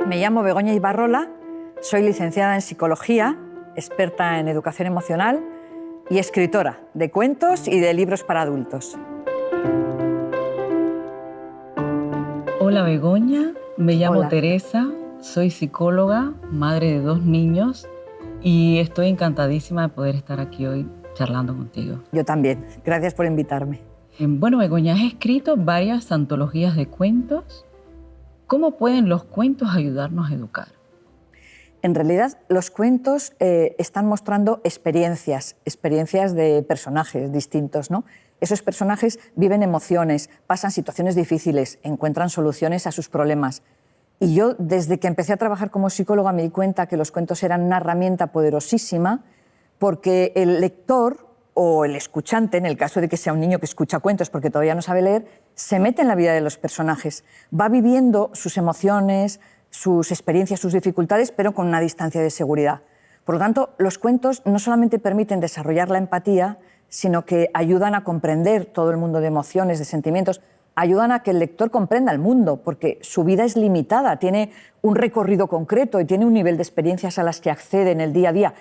Me llamo Begoña Ibarrola, soy licenciada en Psicología, experta en educación emocional y escritora de cuentos y de libros para adultos. Hola Begoña, me llamo Hola. Teresa, soy psicóloga, madre de 2 niños y estoy encantadísima de poder estar aquí hoy charlando contigo. Yo también, gracias por invitarme. Bueno, Begoña, has escrito varias antologías de cuentos. ¿Cómo pueden los cuentos ayudarnos a educar? En realidad, los cuentos están mostrando experiencias de personajes distintos, ¿no? Esos personajes viven emociones, pasan situaciones difíciles, encuentran soluciones a sus problemas. Y yo, desde que empecé a trabajar como psicóloga, me di cuenta que los cuentos eran una herramienta poderosísima porque el lector o el escuchante, en el caso de que sea un niño que escucha cuentos porque todavía no sabe leer, se mete en la vida de los personajes, va viviendo sus emociones, sus experiencias, sus dificultades, pero con una distancia de seguridad. Por lo tanto, los cuentos no solamente permiten desarrollar la empatía, sino que ayudan a comprender todo el mundo de emociones, de sentimientos, ayudan a que el lector comprenda el mundo, porque su vida es limitada, tiene un recorrido concreto y tiene un nivel de experiencias a las que accede en el día a día.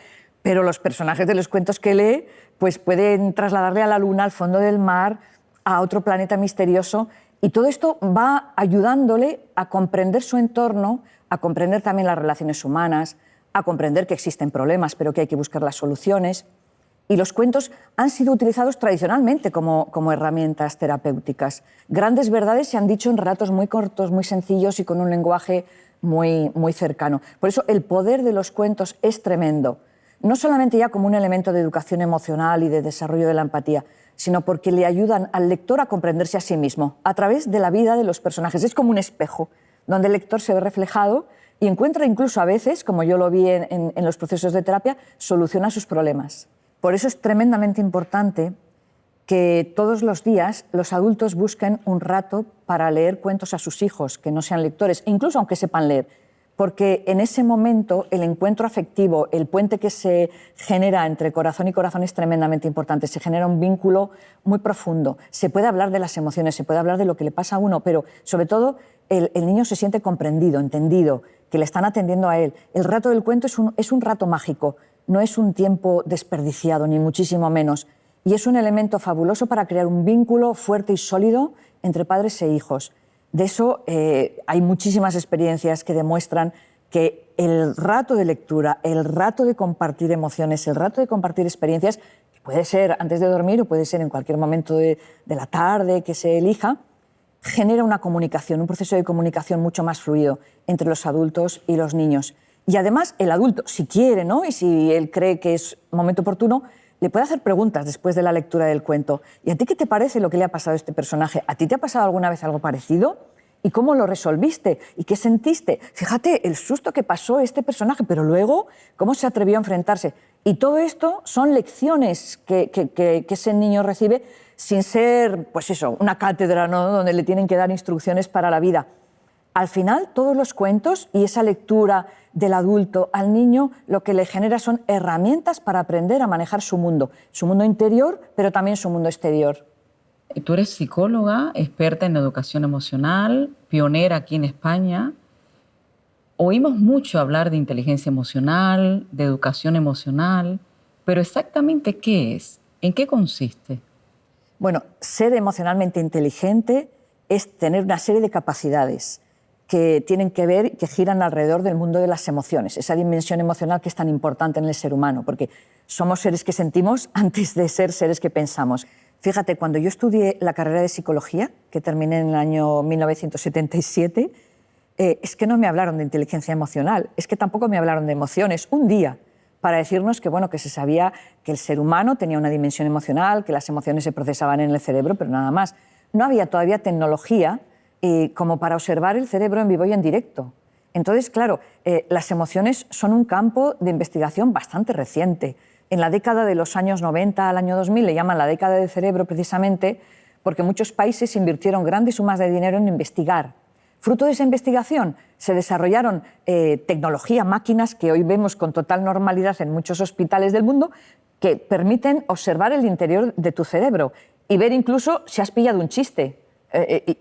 Pero los personajes de los cuentos que lee pues pueden trasladarle a la luna, al fondo del mar, a otro planeta misterioso. Y todo esto va ayudándole a comprender su entorno, a comprender también las relaciones humanas, a comprender que existen problemas, pero que hay que buscar las soluciones. Y los cuentos han sido utilizados tradicionalmente como herramientas terapéuticas. Grandes verdades se han dicho en relatos muy cortos, muy sencillos y con un lenguaje muy cercano. Por eso el poder de los cuentos es tremendo. No solamente ya como un elemento de educación emocional y de desarrollo de la empatía, sino porque le ayudan al lector a comprenderse a sí mismo a través de la vida de los personajes. Es como un espejo donde el lector se ve reflejado y encuentra incluso a veces, como yo lo vi en los procesos de terapia, solución a sus problemas. Por eso es tremendamente importante que todos los días los adultos busquen un rato para leer cuentos a sus hijos, que no sean lectores, incluso aunque sepan leer. Porque en ese momento el encuentro afectivo, el puente que se genera entre corazón y corazón es tremendamente importante. Se genera un vínculo muy profundo. Se puede hablar de las emociones, se puede hablar de lo que le pasa a uno, pero sobre todo el niño se siente comprendido, entendido, que le están atendiendo a él. El rato del cuento es un rato mágico, no es un tiempo desperdiciado, ni muchísimo menos. Y es un elemento fabuloso para crear un vínculo fuerte y sólido entre padres e hijos. De eso hay muchísimas experiencias que demuestran que el rato de lectura, el rato de compartir emociones, el rato de compartir experiencias, que puede ser antes de dormir o puede ser en cualquier momento de la tarde que se elija, genera una comunicación, un proceso de comunicación mucho más fluido entre los adultos y los niños. Y además el adulto, si quiere, ¿no? Y si él cree que es momento oportuno, le puede hacer preguntas después de la lectura del cuento. ¿Y a ti qué te parece lo que le ha pasado a este personaje? ¿A ti te ha pasado alguna vez algo parecido? ¿Y cómo lo resolviste? ¿Y qué sentiste? Fíjate el susto que pasó este personaje, pero luego, ¿cómo se atrevió a enfrentarse? Y todo esto son lecciones que ese niño recibe sin ser, pues eso, una cátedra, ¿no? Donde le tienen que dar instrucciones para la vida. Al final, todos los cuentos y esa lectura del adulto al niño lo que le genera son herramientas para aprender a manejar su mundo interior, pero también su mundo exterior. Tú eres psicóloga, experta en educación emocional, pionera aquí en España. Oímos mucho hablar de inteligencia emocional, de educación emocional, pero exactamente ¿qué es? ¿En qué consiste? Bueno, ser emocionalmente inteligente es tener una serie de capacidades que tienen que ver, que giran alrededor del mundo de las emociones, esa dimensión emocional que es tan importante en el ser humano, porque somos seres que sentimos antes de ser seres que pensamos. Fíjate, cuando yo estudié la carrera de psicología, que terminé en el año 1977, es que no me hablaron de inteligencia emocional, es que tampoco me hablaron de emociones. Un día, para decirnos que, bueno, que se sabía que el ser humano tenía una dimensión emocional, que las emociones se procesaban en el cerebro, pero nada más. No había todavía tecnología como para observar el cerebro en vivo y en directo. Entonces, claro, las emociones son un campo de investigación bastante reciente. En la década de los años 90 al año 2000 le llaman la década del cerebro precisamente porque muchos países invirtieron grandes sumas de dinero en investigar. Fruto de esa investigación se desarrollaron tecnología, máquinas que hoy vemos con total normalidad en muchos hospitales del mundo que permiten observar el interior de tu cerebro y ver incluso si has pillado un chiste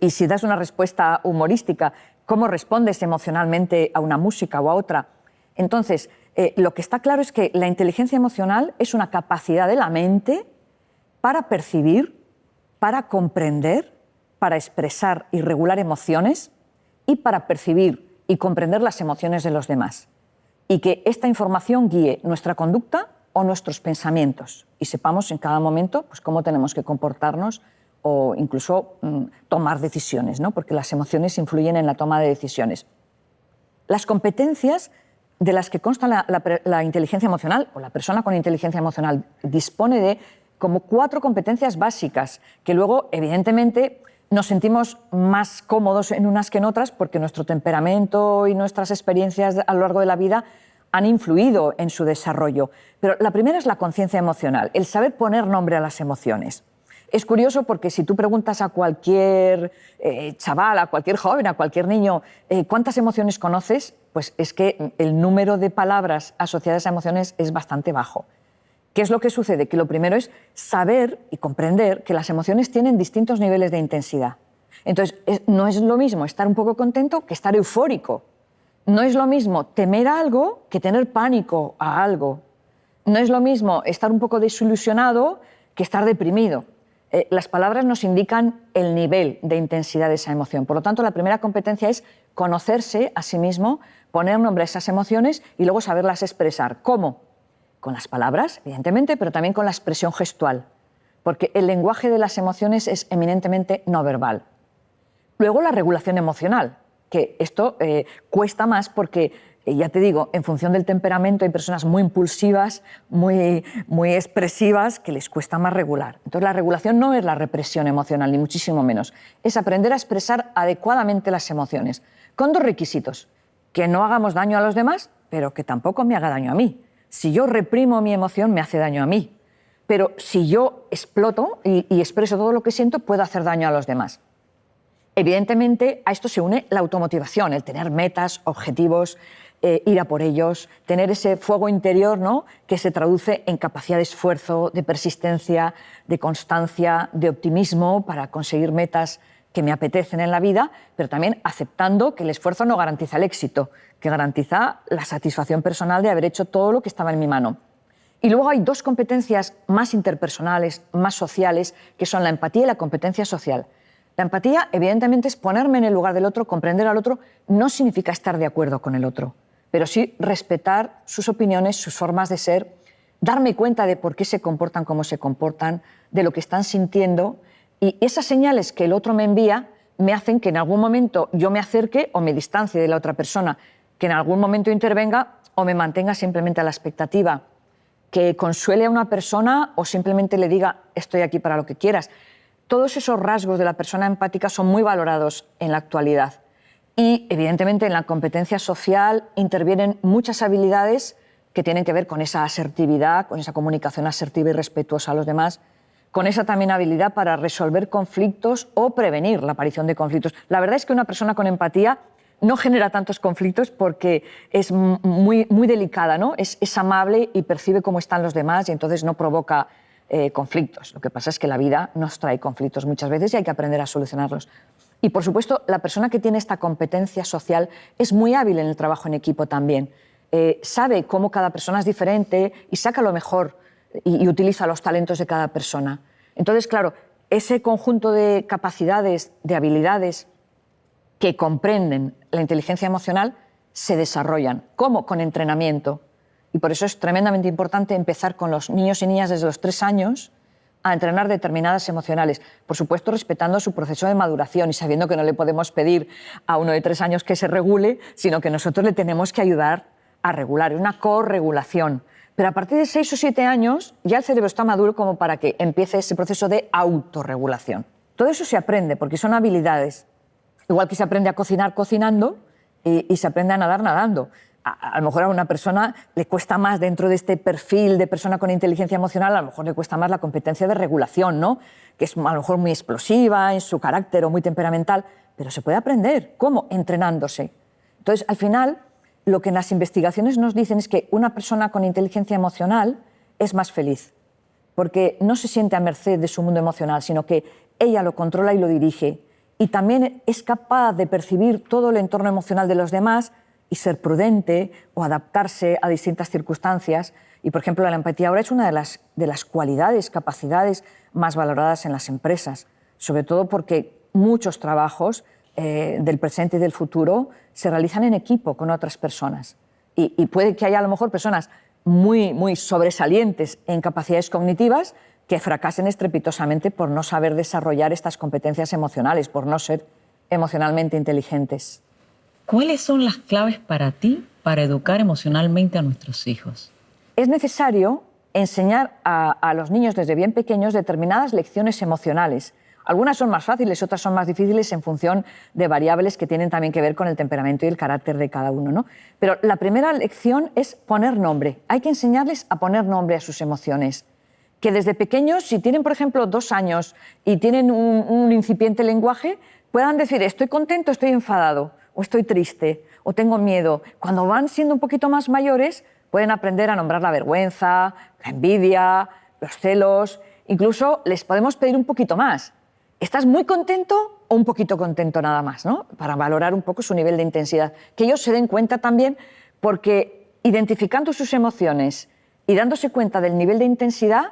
y si das una respuesta humorística. cómo respondes emocionalmente a una música o a otra. Entonces, lo que está claro es que la inteligencia emocional es una capacidad de la mente para percibir, para comprender, para expresar y regular emociones y para percibir y comprender las emociones de los demás. Y que esta información guíe nuestra conducta o nuestros pensamientos y sepamos en cada momento pues, cómo tenemos que comportarnos o incluso tomar decisiones, ¿no? Porque las emociones influyen en la toma de decisiones. Las competencias de las que consta la inteligencia emocional, o la persona con inteligencia emocional dispone de como 4 competencias básicas, que luego, evidentemente, nos sentimos más cómodos en unas que en otras porque nuestro temperamento y nuestras experiencias a lo largo de la vida han influido en su desarrollo. Pero la primera es la conciencia emocional, el saber poner nombre a las emociones. Es curioso porque si tú preguntas a cualquier chaval, a cualquier joven, a cualquier niño, ¿cuántas emociones conoces? Pues es que el número de palabras asociadas a emociones es bastante bajo. ¿Qué es lo que sucede? Que lo primero es saber y comprender que las emociones tienen distintos niveles de intensidad. Entonces, no es lo mismo estar un poco contento que estar eufórico. No es lo mismo temer a algo que tener pánico a algo. No es lo mismo estar un poco desilusionado que estar deprimido. Las palabras nos indican el nivel de intensidad de esa emoción. Por lo tanto, la primera competencia es conocerse a sí mismo, poner nombre a esas emociones y luego saberlas expresar. ¿Cómo? Con las palabras, evidentemente, pero también con la expresión gestual, porque el lenguaje de las emociones es eminentemente no verbal. Luego, la regulación emocional, que esto cuesta más porque, ya te digo, en función del temperamento hay personas muy impulsivas, muy expresivas, que les cuesta más regular. Entonces, la regulación no es la represión emocional, ni muchísimo menos. Es aprender a expresar adecuadamente las emociones, con 2 requisitos: que no hagamos daño a los demás, pero que tampoco me haga daño a mí. Si yo reprimo mi emoción, me hace daño a mí. Pero si yo exploto y expreso todo lo que siento, puedo hacer daño a los demás. Evidentemente, a esto se une la automotivación, el tener metas, objetivos, ir a por ellos, tener ese fuego interior, ¿no?, que se traduce en capacidad de esfuerzo, de persistencia, de constancia, de optimismo para conseguir metas que me apetecen en la vida, pero también aceptando que el esfuerzo no garantiza el éxito, que garantiza la satisfacción personal de haber hecho todo lo que estaba en mi mano. Y luego hay 2 competencias más interpersonales, más sociales, que son la empatía y la competencia social. La empatía, evidentemente, es ponerme en el lugar del otro, comprender al otro. No significa estar de acuerdo con el otro, pero sí respetar sus opiniones, sus formas de ser, darme cuenta de por qué se comportan como se comportan, de lo que están sintiendo, y esas señales que el otro me envía me hacen que en algún momento yo me acerque o me distancie de la otra persona, que en algún momento intervenga o me mantenga simplemente a la expectativa, que consuele a una persona o simplemente le diga estoy aquí para lo que quieras. Todos esos rasgos de la persona empática son muy valorados en la actualidad y, evidentemente, en la competencia social intervienen muchas habilidades que tienen que ver con esa asertividad, con esa comunicación asertiva y respetuosa a los demás, con esa también habilidad para resolver conflictos o prevenir la aparición de conflictos. La verdad es que una persona con empatía no genera tantos conflictos porque es muy delicada, ¿no? Es amable y percibe cómo están los demás y entonces no provoca conflictos. Lo que pasa es que la vida nos trae conflictos muchas veces y hay que aprender a solucionarlos. Y, por supuesto, la persona que tiene esta competencia social es muy hábil en el trabajo en equipo también. Sabe cómo cada persona es diferente y saca lo mejor y utiliza los talentos de cada persona. Entonces, claro, ese conjunto de capacidades, de habilidades que comprenden la inteligencia emocional se desarrollan. ¿Cómo? Con entrenamiento. Y por eso es tremendamente importante empezar con los niños y niñas desde los 3 años a entrenar determinadas emocionales, por supuesto respetando su proceso de maduración y sabiendo que no le podemos pedir a uno de 3 años que se regule, sino que nosotros le tenemos que ayudar a regular, es una corregulación. Pero a partir de 6 o 7 años ya el cerebro está maduro como para que empiece ese proceso de autorregulación. Todo eso se aprende porque son habilidades. Igual que se aprende a cocinar cocinando y se aprende a nadar nadando. A lo mejor a una persona le cuesta más, dentro de este perfil de persona con inteligencia emocional, a lo mejor le cuesta más la competencia de regulación, ¿no? Que es a lo mejor muy explosiva en su carácter o muy temperamental, pero se puede aprender. ¿Cómo? Entrenándose. Entonces, al final, lo que en las investigaciones nos dicen es que una persona con inteligencia emocional es más feliz, porque no se siente a merced de su mundo emocional, sino que ella lo controla y lo dirige. y también es capaz de percibir todo el entorno emocional de los demás y ser prudente o adaptarse a distintas circunstancias. Y, por ejemplo, la empatía ahora es una de las cualidades, capacidades más valoradas en las empresas, sobre todo porque muchos trabajos del presente y del futuro se realizan en equipo con otras personas. Y puede que haya a lo mejor personas muy sobresalientes en capacidades cognitivas que fracasen estrepitosamente por no saber desarrollar estas competencias emocionales, por no ser emocionalmente inteligentes. ¿Cuáles son las claves para ti para educar emocionalmente a nuestros hijos? Es necesario enseñar a los niños desde bien pequeños determinadas lecciones emocionales. Algunas son más fáciles, otras son más difíciles en función de variables que tienen también que ver con el temperamento y el carácter de cada uno, ¿no? Pero la primera lección es poner nombre. Hay que enseñarles a poner nombre a sus emociones. Que desde pequeños, si tienen, por ejemplo, 2 años y tienen un incipiente lenguaje, puedan decir estoy contento, estoy enfadado, o estoy triste, o tengo miedo. Cuando van siendo un poquito más mayores, pueden aprender a nombrar la vergüenza, la envidia, los celos. Incluso les podemos pedir un poquito más. ¿Estás muy contento o un poquito contento nada más, ¿no? Para valorar un poco su nivel de intensidad. Que ellos se den cuenta también, porque identificando sus emociones y dándose cuenta del nivel de intensidad,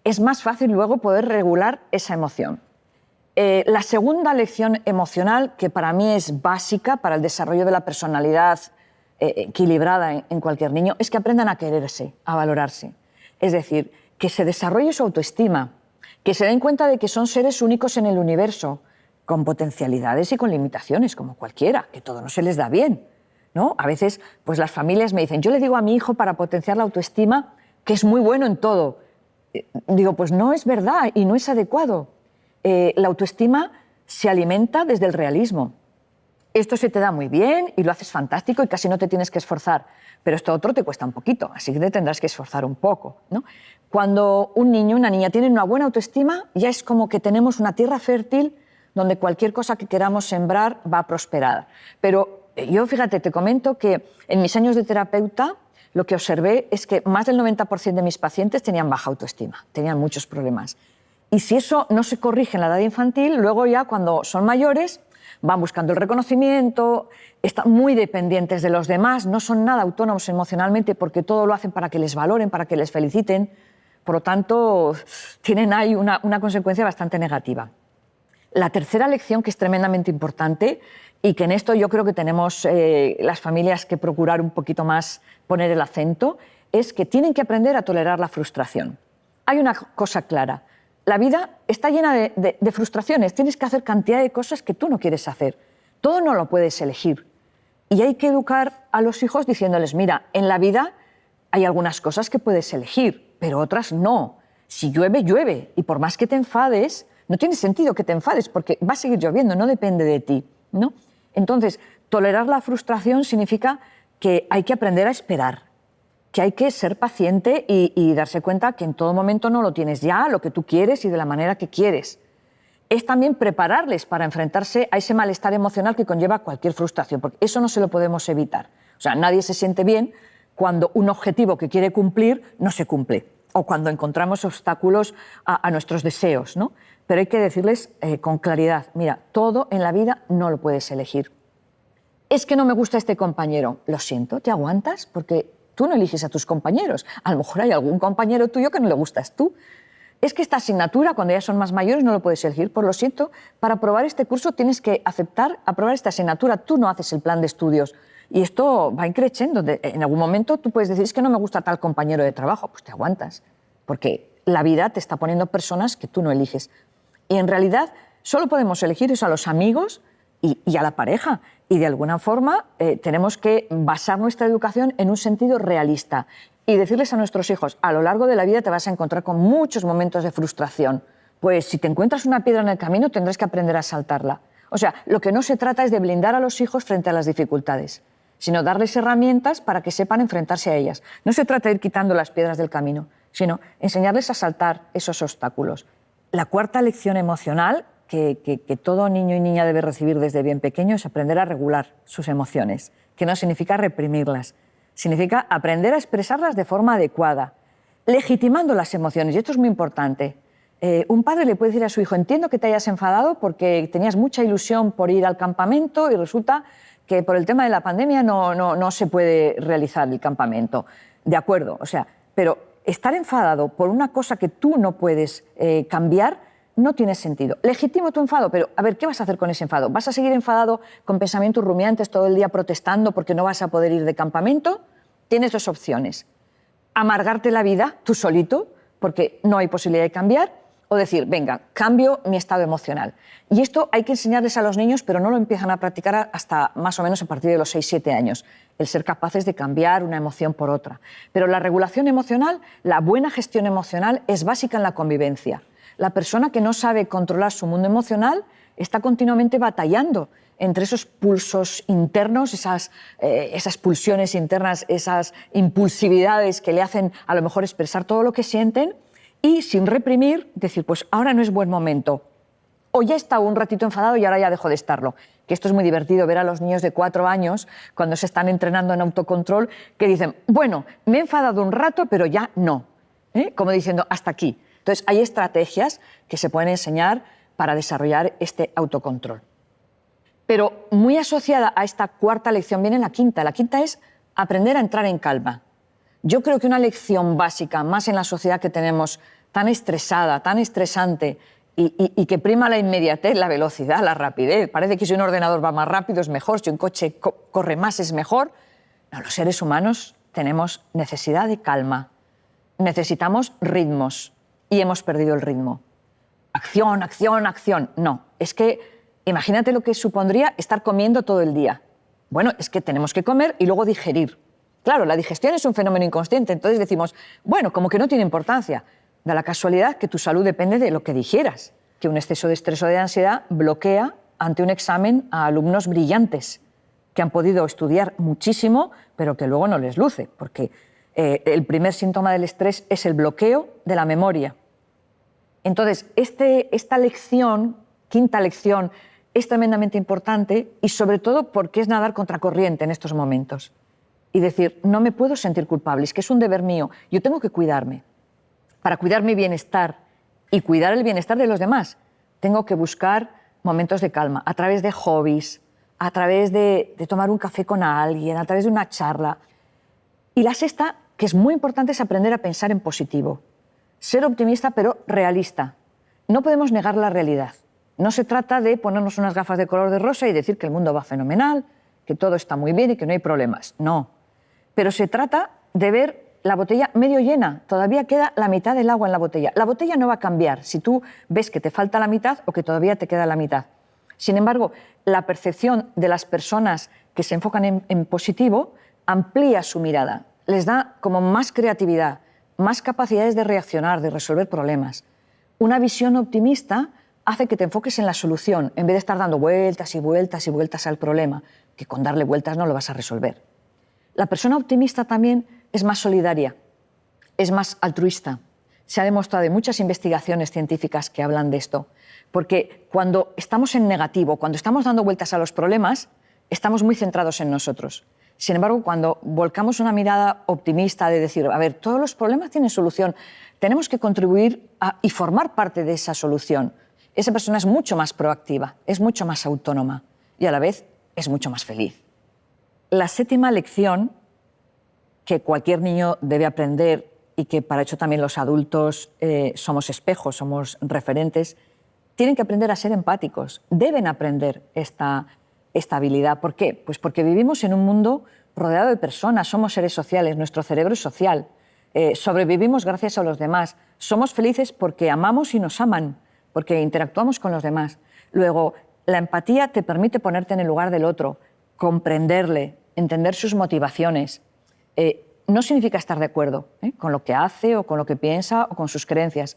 es más fácil luego poder regular esa emoción. La segunda lección emocional, que para mí es básica para el desarrollo de la personalidad equilibrada en cualquier niño, es que aprendan a quererse, a valorarse. Es decir, que se desarrolle su autoestima, que se den cuenta de que son seres únicos en el universo, con potencialidades y con limitaciones, como cualquiera, que todo no se les da bien, ¿no? A veces pues las familias me dicen, yo le digo a mi hijo para potenciar la autoestima que es muy bueno en todo. Digo, pues no es verdad y no es adecuado. La autoestima se alimenta desde el realismo. Esto se te da muy bien y lo haces fantástico y casi no te tienes que esforzar, pero esto otro te cuesta un poquito, así que te tendrás que esforzar un poco, ¿no? Cuando un niño, una niña tienen una buena autoestima, ya es como que tenemos una tierra fértil donde cualquier cosa que queramos sembrar va a prosperar. Pero yo, fíjate, te comento que en mis años de terapeuta lo que observé es que más del 90% de mis pacientes tenían baja autoestima, tenían muchos problemas. Y si eso no se corrige en la edad infantil, luego ya cuando son mayores van buscando el reconocimiento, están muy dependientes de los demás, no son nada autónomos emocionalmente porque todo lo hacen para que les valoren, para que les feliciten. Por lo tanto, tienen ahí una consecuencia bastante negativa. La tercera lección, que es tremendamente importante y que en esto yo creo que tenemos las familias que procurar un poquito más poner el acento, es que tienen que aprender a tolerar la frustración. Hay una cosa clara. La vida está llena de frustraciones. Tienes que hacer cantidad de cosas que tú no quieres hacer. Todo no lo puedes elegir. Y hay que educar a los hijos diciéndoles, mira, en la vida hay algunas cosas que puedes elegir, pero otras no. Si llueve, llueve. Y por más que te enfades, no tiene sentido que te enfades porque va a seguir lloviendo, no depende de ti, ¿no? Entonces, tolerar la frustración significa que hay que aprender a esperar, que hay que ser paciente y darse cuenta que en todo momento no lo tienes ya, lo que tú quieres y de la manera que quieres. Es también prepararles para enfrentarse a ese malestar emocional que conlleva cualquier frustración, porque eso no se lo podemos evitar. O sea, nadie se siente bien cuando un objetivo que quiere cumplir no se cumple, o cuando encontramos obstáculos a nuestros deseos, ¿no? Pero hay que decirles con claridad, mira, todo en la vida no lo puedes elegir. Es que no me gusta este compañero. Lo siento, ¿te aguantas? Porque tú no eliges a tus compañeros. A lo mejor hay algún compañero tuyo que no le gustas tú. Es que esta asignatura, cuando ya son más mayores, no lo puedes elegir. Por lo siento, para aprobar este curso tienes que aceptar aprobar esta asignatura. Tú no haces el plan de estudios. Y esto va increciendo. En algún momento tú puedes decir, es que no me gusta tal compañero de trabajo. Pues te aguantas. Porque la vida te está poniendo personas que tú no eliges. Y en realidad solo podemos elegir eso a los amigos y a la pareja. Y de alguna forma tenemos que basar nuestra educación en un sentido realista y decirles a nuestros hijos, a lo largo de la vida te vas a encontrar con muchos momentos de frustración. Pues si te encuentras una piedra en el camino tendrás que aprender a saltarla. O sea, lo que no se trata es de blindar a los hijos frente a las dificultades, sino darles herramientas para que sepan enfrentarse a ellas. No se trata de ir quitando las piedras del camino, sino enseñarles a saltar esos obstáculos. La cuarta lección emocional que todo niño y niña debe recibir desde bien pequeño es aprender a regular sus emociones, que no significa reprimirlas, significa aprender a expresarlas de forma adecuada, legitimando las emociones, y esto es muy importante. Un padre le puede decir a su hijo, entiendo que te hayas enfadado porque tenías mucha ilusión por ir al campamento y resulta que por el tema de la pandemia no se puede realizar el campamento. De acuerdo, o sea, pero estar enfadado por una cosa que tú no puedes cambiar no tiene sentido. Legítimo tu enfado, pero a ver, ¿qué vas a hacer con ese enfado? ¿Vas a seguir enfadado con pensamientos rumiantes todo el día protestando porque no vas a poder ir de campamento? Tienes dos opciones. Amargarte la vida tú solito porque no hay posibilidad de cambiar, o decir, venga, cambio mi estado emocional. Y esto hay que enseñarles a los niños, pero no lo empiezan a practicar hasta más o menos a partir de los 6-7 años, el ser capaces de cambiar una emoción por otra. Pero la regulación emocional, la buena gestión emocional es básica en la convivencia. La persona que no sabe controlar su mundo emocional está continuamente batallando entre esos pulsos internos, esas pulsiones internas, esas impulsividades que le hacen a lo mejor expresar todo lo que sienten, y sin reprimir, decir, pues ahora no es buen momento. O ya he estado un ratito enfadado y ahora ya dejo de estarlo. Que esto es muy divertido, ver a los niños de 4 años, cuando se están entrenando en autocontrol, que dicen, bueno, me he enfadado un rato, pero ya no. Como diciendo, hasta aquí. Entonces, hay estrategias que se pueden enseñar para desarrollar este autocontrol. Pero muy asociada a esta cuarta lección viene la quinta. La quinta es aprender a entrar en calma. Yo creo que una lección básica, más en la sociedad que tenemos tan estresada, tan estresante y que prima la inmediatez, la velocidad, la rapidez. Parece que si un ordenador va más rápido es mejor, si un coche corre más es mejor. No, los seres humanos tenemos necesidad de calma. Necesitamos ritmos y hemos perdido el ritmo. Acción, acción, acción. No, es que imagínate lo que supondría estar comiendo todo el día. Bueno, es que tenemos que comer y luego digerir. Claro, la digestión es un fenómeno inconsciente, entonces decimos, bueno, como que no tiene importancia. Da la casualidad que tu salud depende de lo que digieras, que un exceso de estrés o de ansiedad bloquea ante un examen a alumnos brillantes que han podido estudiar muchísimo, pero que luego no les luce, porque el primer síntoma del estrés es el bloqueo de la memoria. Entonces, esta lección, quinta lección, es tremendamente importante y sobre todo porque es nadar contracorriente en estos momentos. Y decir, no me puedo sentir culpable, es que es un deber mío, yo tengo que cuidarme. Para cuidar mi bienestar y cuidar el bienestar de los demás, tengo que buscar momentos de calma, a través de hobbies, a través de tomar un café con alguien, a través de una charla. Y la sexta, que es muy importante, es aprender a pensar en positivo. Ser optimista, pero realista. No podemos negar la realidad. No se trata de ponernos unas gafas de color de rosa y decir que el mundo va fenomenal, que todo está muy bien y que no hay problemas. No. Pero se trata de ver la botella medio llena. Todavía queda la mitad del agua en la botella. La botella no va a cambiar si tú ves que te falta la mitad o que todavía te queda la mitad. Sin embargo, la percepción de las personas que se enfocan en positivo amplía su mirada, les da como más creatividad, más capacidades de reaccionar, de resolver problemas. Una visión optimista hace que te enfoques en la solución, en vez de estar dando vueltas y vueltas y vueltas al problema, que con darle vueltas no lo vas a resolver. La persona optimista también es más solidaria, es más altruista. Se ha demostrado en muchas investigaciones científicas que hablan de esto, porque cuando estamos en negativo, cuando estamos dando vueltas a los problemas, estamos muy centrados en nosotros. Sin embargo, cuando volcamos una mirada optimista de decir, a ver, todos los problemas tienen solución, tenemos que contribuir y formar parte de esa solución, esa persona es mucho más proactiva, es mucho más autónoma y a la vez es mucho más feliz. La séptima lección que cualquier niño debe aprender y que para eso también los adultos somos espejos, somos referentes, tienen que aprender a ser empáticos, deben aprender esta habilidad. ¿Por qué? Pues porque vivimos en un mundo rodeado de personas, somos seres sociales, nuestro cerebro es social, sobrevivimos gracias a los demás, somos felices porque amamos y nos aman, porque interactuamos con los demás. Luego, la empatía te permite ponerte en el lugar del otro, comprenderle, entender sus motivaciones. No significa estar de acuerdo con lo que hace o con lo que piensa o con sus creencias,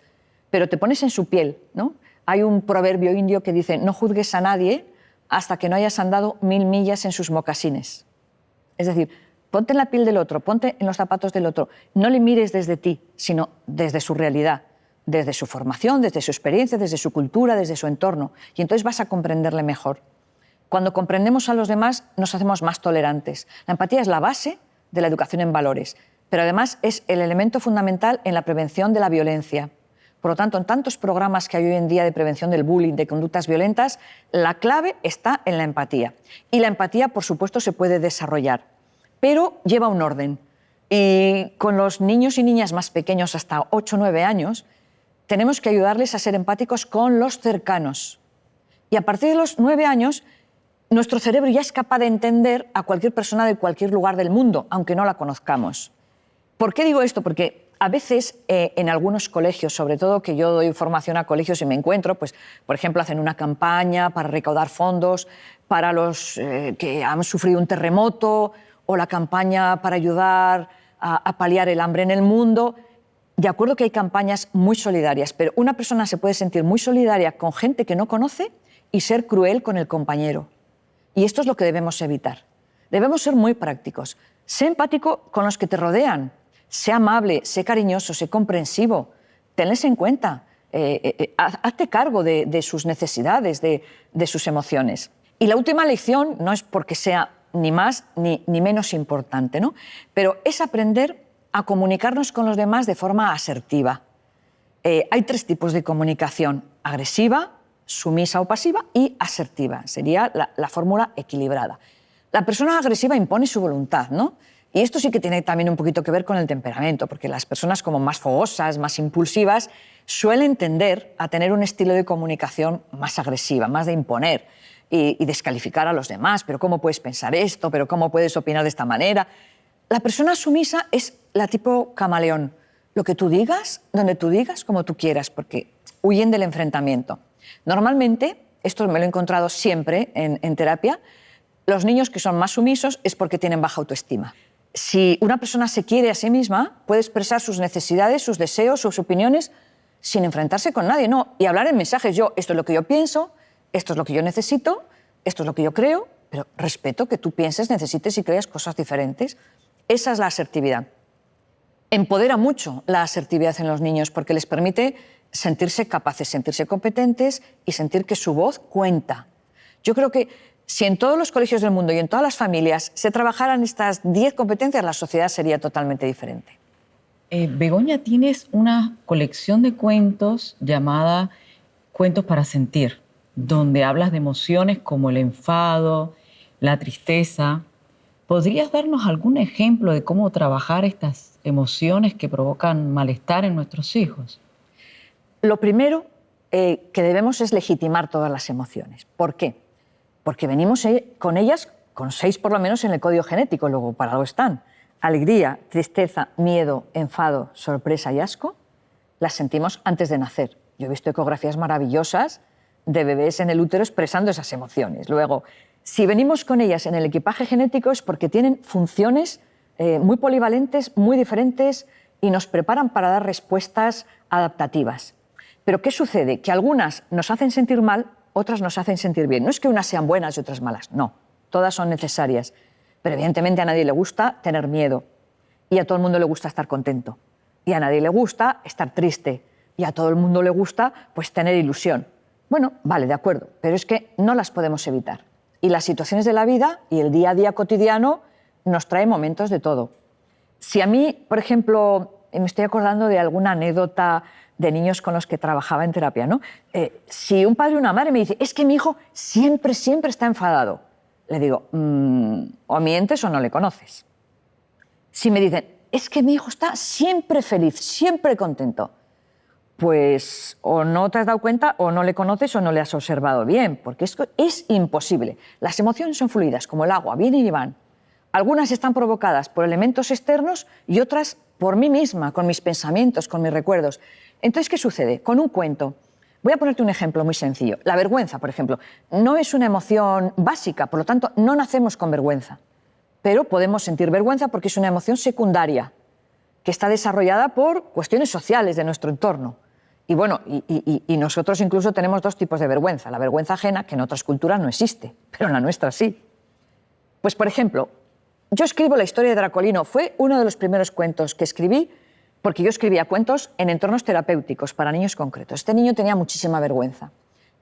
pero te pones en su piel, ¿no? Hay un proverbio indio que dice, no juzgues a nadie hasta que no hayas andado 1000 millas en sus mocasines. Es decir, ponte en la piel del otro, ponte en los zapatos del otro. No le mires desde ti, sino desde su realidad, desde su formación, desde su experiencia, desde su cultura, desde su entorno. Y entonces vas a comprenderle mejor. Cuando comprendemos a los demás, nos hacemos más tolerantes. La empatía es la base de la educación en valores, pero además es el elemento fundamental en la prevención de la violencia. Por lo tanto, en tantos programas que hay hoy en día de prevención del bullying, de conductas violentas, la clave está en la empatía. Y la empatía, por supuesto, se puede desarrollar, pero lleva un orden. Y con los niños y niñas más pequeños, hasta 8 o 9 años, tenemos que ayudarles a ser empáticos con los cercanos. Y a partir de los 9 años, nuestro cerebro ya es capaz de entender a cualquier persona de cualquier lugar del mundo, aunque no la conozcamos. ¿Por qué digo esto? Porque a veces en algunos colegios, sobre todo que yo doy formación a colegios y me encuentro, pues, por ejemplo, hacen una campaña para recaudar fondos para los que han sufrido un terremoto o la campaña para ayudar a paliar el hambre en el mundo. De acuerdo que hay campañas muy solidarias, pero una persona se puede sentir muy solidaria con gente que no conoce y ser cruel con el compañero. Y esto es lo que debemos evitar. Debemos ser muy prácticos. Sé empático con los que te rodean. Sé amable, sé cariñoso, sé comprensivo. Tenles en cuenta. Hazte cargo de sus necesidades, de sus emociones. Y la última lección no es porque sea ni más ni menos importante, ¿no? Pero es aprender a comunicarnos con los demás de forma asertiva. Hay 3 tipos de comunicación: agresiva, sumisa o pasiva y asertiva. Sería la fórmula equilibrada. La persona agresiva impone su voluntad, ¿no? Y esto sí que tiene también un poquito que ver con el temperamento, porque las personas como más fogosas, más impulsivas, suelen tender a tener un estilo de comunicación más agresiva, más de imponer y descalificar a los demás. ¿Pero cómo puedes pensar esto? ¿Pero cómo puedes opinar de esta manera? La persona sumisa es la tipo camaleón. Lo que tú digas, donde tú digas, como tú quieras, porque huyen del enfrentamiento. Normalmente, esto me lo he encontrado siempre en terapia, los niños que son más sumisos es porque tienen baja autoestima. Si una persona se quiere a sí misma, puede expresar sus necesidades, sus deseos, sus opiniones, sin enfrentarse con nadie, no. Y hablar en mensajes: esto es lo que yo pienso, esto es lo que yo necesito, esto es lo que yo creo, pero respeto que tú pienses, necesites y creas cosas diferentes. Esa es la asertividad. Empodera mucho la asertividad en los niños porque les permite sentirse capaces, sentirse competentes y sentir que su voz cuenta. Yo creo que si en todos los colegios del mundo y en todas las familias se trabajaran estas 10 competencias, la sociedad sería totalmente diferente. Begoña, tienes una colección de cuentos llamada Cuentos para Sentir, donde hablas de emociones como el enfado, la tristeza. ¿Podrías darnos algún ejemplo de cómo trabajar estas emociones que provocan malestar en nuestros hijos? Lo primero que debemos es legitimar todas las emociones. ¿Por qué? Porque venimos con ellas, con 6 por lo menos en el código genético, luego para algo están. Alegría, tristeza, miedo, enfado, sorpresa y asco, las sentimos antes de nacer. Yo he visto ecografías maravillosas de bebés en el útero expresando esas emociones. Luego, si venimos con ellas en el equipaje genético es porque tienen funciones muy polivalentes, muy diferentes y nos preparan para dar respuestas adaptativas. Pero ¿qué sucede? Que algunas nos hacen sentir mal, otras nos hacen sentir bien. No es que unas sean buenas y otras malas, no. Todas son necesarias. Pero evidentemente a nadie le gusta tener miedo. Y a todo el mundo le gusta estar contento. Y a nadie le gusta estar triste. Y a todo el mundo le gusta, pues, tener ilusión. Bueno, vale, de acuerdo. Pero es que no las podemos evitar. Y las situaciones de la vida y el día a día cotidiano nos traen momentos de todo. Si a mí, por ejemplo, me estoy acordando de alguna anécdota de niños con los que trabajaba en terapia, ¿no? Si un padre o una madre me dice: es que mi hijo siempre está enfadado, le digo, o mientes o no le conoces. Si me dicen: es que mi hijo está siempre feliz, siempre contento, pues o no te has dado cuenta o no le conoces o no le has observado bien, porque es imposible. Las emociones son fluidas, como el agua, vienen y van. Algunas están provocadas por elementos externos y otras por mí misma, con mis pensamientos, con mis recuerdos. Entonces, ¿qué sucede? Con un cuento. Voy a ponerte un ejemplo muy sencillo. La vergüenza, por ejemplo, no es una emoción básica, por lo tanto, no nacemos con vergüenza. Pero podemos sentir vergüenza porque es una emoción secundaria, que está desarrollada por cuestiones sociales de nuestro entorno. Y bueno, y nosotros incluso tenemos 2 tipos de vergüenza. La vergüenza ajena, que en otras culturas no existe, pero en la nuestra sí. Pues, por ejemplo, yo escribo la historia de Dracolino. Fue uno de los primeros cuentos que escribí, porque yo escribía cuentos en entornos terapéuticos para niños concretos. Este niño tenía muchísima vergüenza.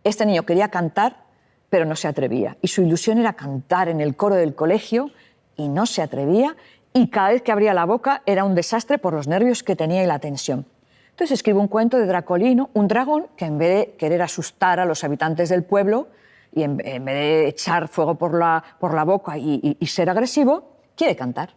Este niño quería cantar, pero no se atrevía. Y su ilusión era cantar en el coro del colegio y no se atrevía. Y cada vez que abría la boca era un desastre por los nervios que tenía y la tensión. Entonces escribe un cuento de Dracolino, un dragón que en vez de querer asustar a los habitantes del pueblo y en vez de echar fuego por la boca y ser agresivo, quiere cantar.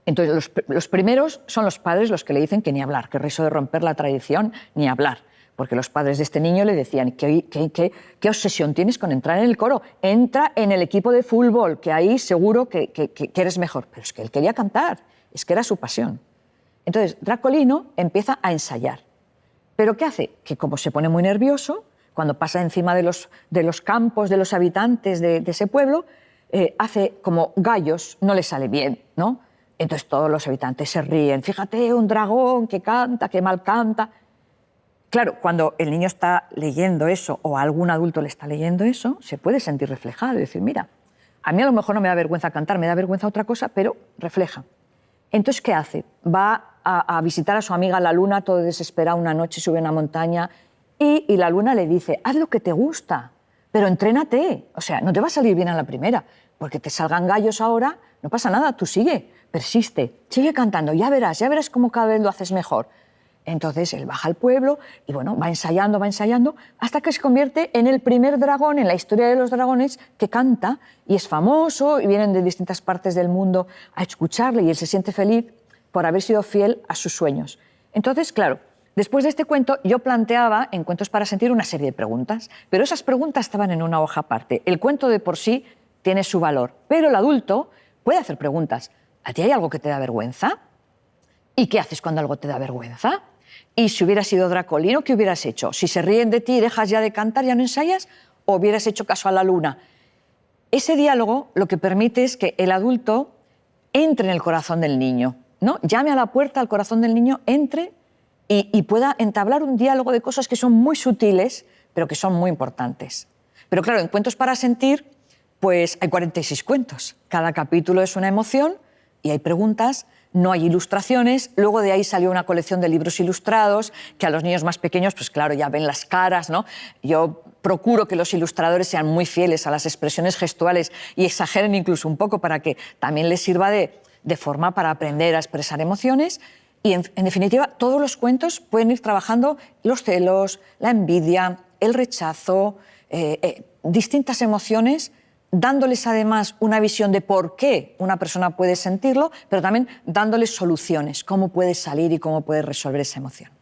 Entonces los primeros son los padres los que le dicen que ni hablar, que eso de romper la tradición, ni hablar. Porque los padres de este niño le decían, ¿qué obsesión tienes con entrar en el coro? Entra en el equipo de fútbol, que ahí seguro que eres mejor. Pero es que él quería cantar, es que era su pasión. Entonces Dracolino empieza a ensayar. ¿Pero qué hace? Que como se pone muy nervioso, cuando pasa encima de los campos de los habitantes de ese pueblo, hace como gallos, no le sale bien, ¿no? Entonces todos los habitantes se ríen. Fíjate, un dragón que canta, que mal canta. Claro, cuando el niño está leyendo eso o algún adulto le está leyendo eso, se puede sentir reflejado y decir, mira, a mí a lo mejor no me da vergüenza cantar, me da vergüenza otra cosa, pero refleja. Entonces, ¿qué hace? Va a visitar a su amiga la luna, todo desesperado, una noche sube a una montaña y la luna le dice, haz lo que te gusta, pero entrénate. O sea, no te va a salir bien a la primera, porque te salgan gallos ahora, no pasa nada, tú sigue, persiste, sigue cantando, ya verás cómo cada vez lo haces mejor. Entonces él baja al pueblo y bueno, va ensayando, hasta que se convierte en el primer dragón en la historia de los dragones que canta y es famoso y vienen de distintas partes del mundo a escucharle y él se siente feliz por haber sido fiel a sus sueños. Entonces, claro, después de este cuento yo planteaba en Cuentos para Sentir una serie de preguntas, pero esas preguntas estaban en una hoja aparte. El cuento de por sí tiene su valor, pero el adulto puede hacer preguntas. ¿A ti hay algo que te da vergüenza? ¿Y qué haces cuando algo te da vergüenza? Y si hubieras sido Dracolino, ¿qué hubieras hecho? Si se ríen de ti y dejas ya de cantar, ya no ensayas, o hubieras hecho caso a la luna. Ese diálogo lo que permite es que el adulto entre en el corazón del niño, ¿no? Llame a la puerta al corazón del niño, entre y pueda entablar un diálogo de cosas que son muy sutiles, pero que son muy importantes. Pero claro, en Cuentos para Sentir, pues hay 46 cuentos. Cada capítulo es una emoción y hay preguntas. No hay ilustraciones, luego de ahí salió una colección de libros ilustrados que a los niños más pequeños, pues claro, ya ven las caras, ¿no? Yo procuro que los ilustradores sean muy fieles a las expresiones gestuales y exageren incluso un poco para que también les sirva de forma para aprender a expresar emociones. Y en definitiva, todos los cuentos pueden ir trabajando los celos, la envidia, el rechazo, distintas emociones, dándoles además una visión de por qué una persona puede sentirlo, pero también dándoles soluciones, cómo puedes salir y cómo puedes resolver esa emoción.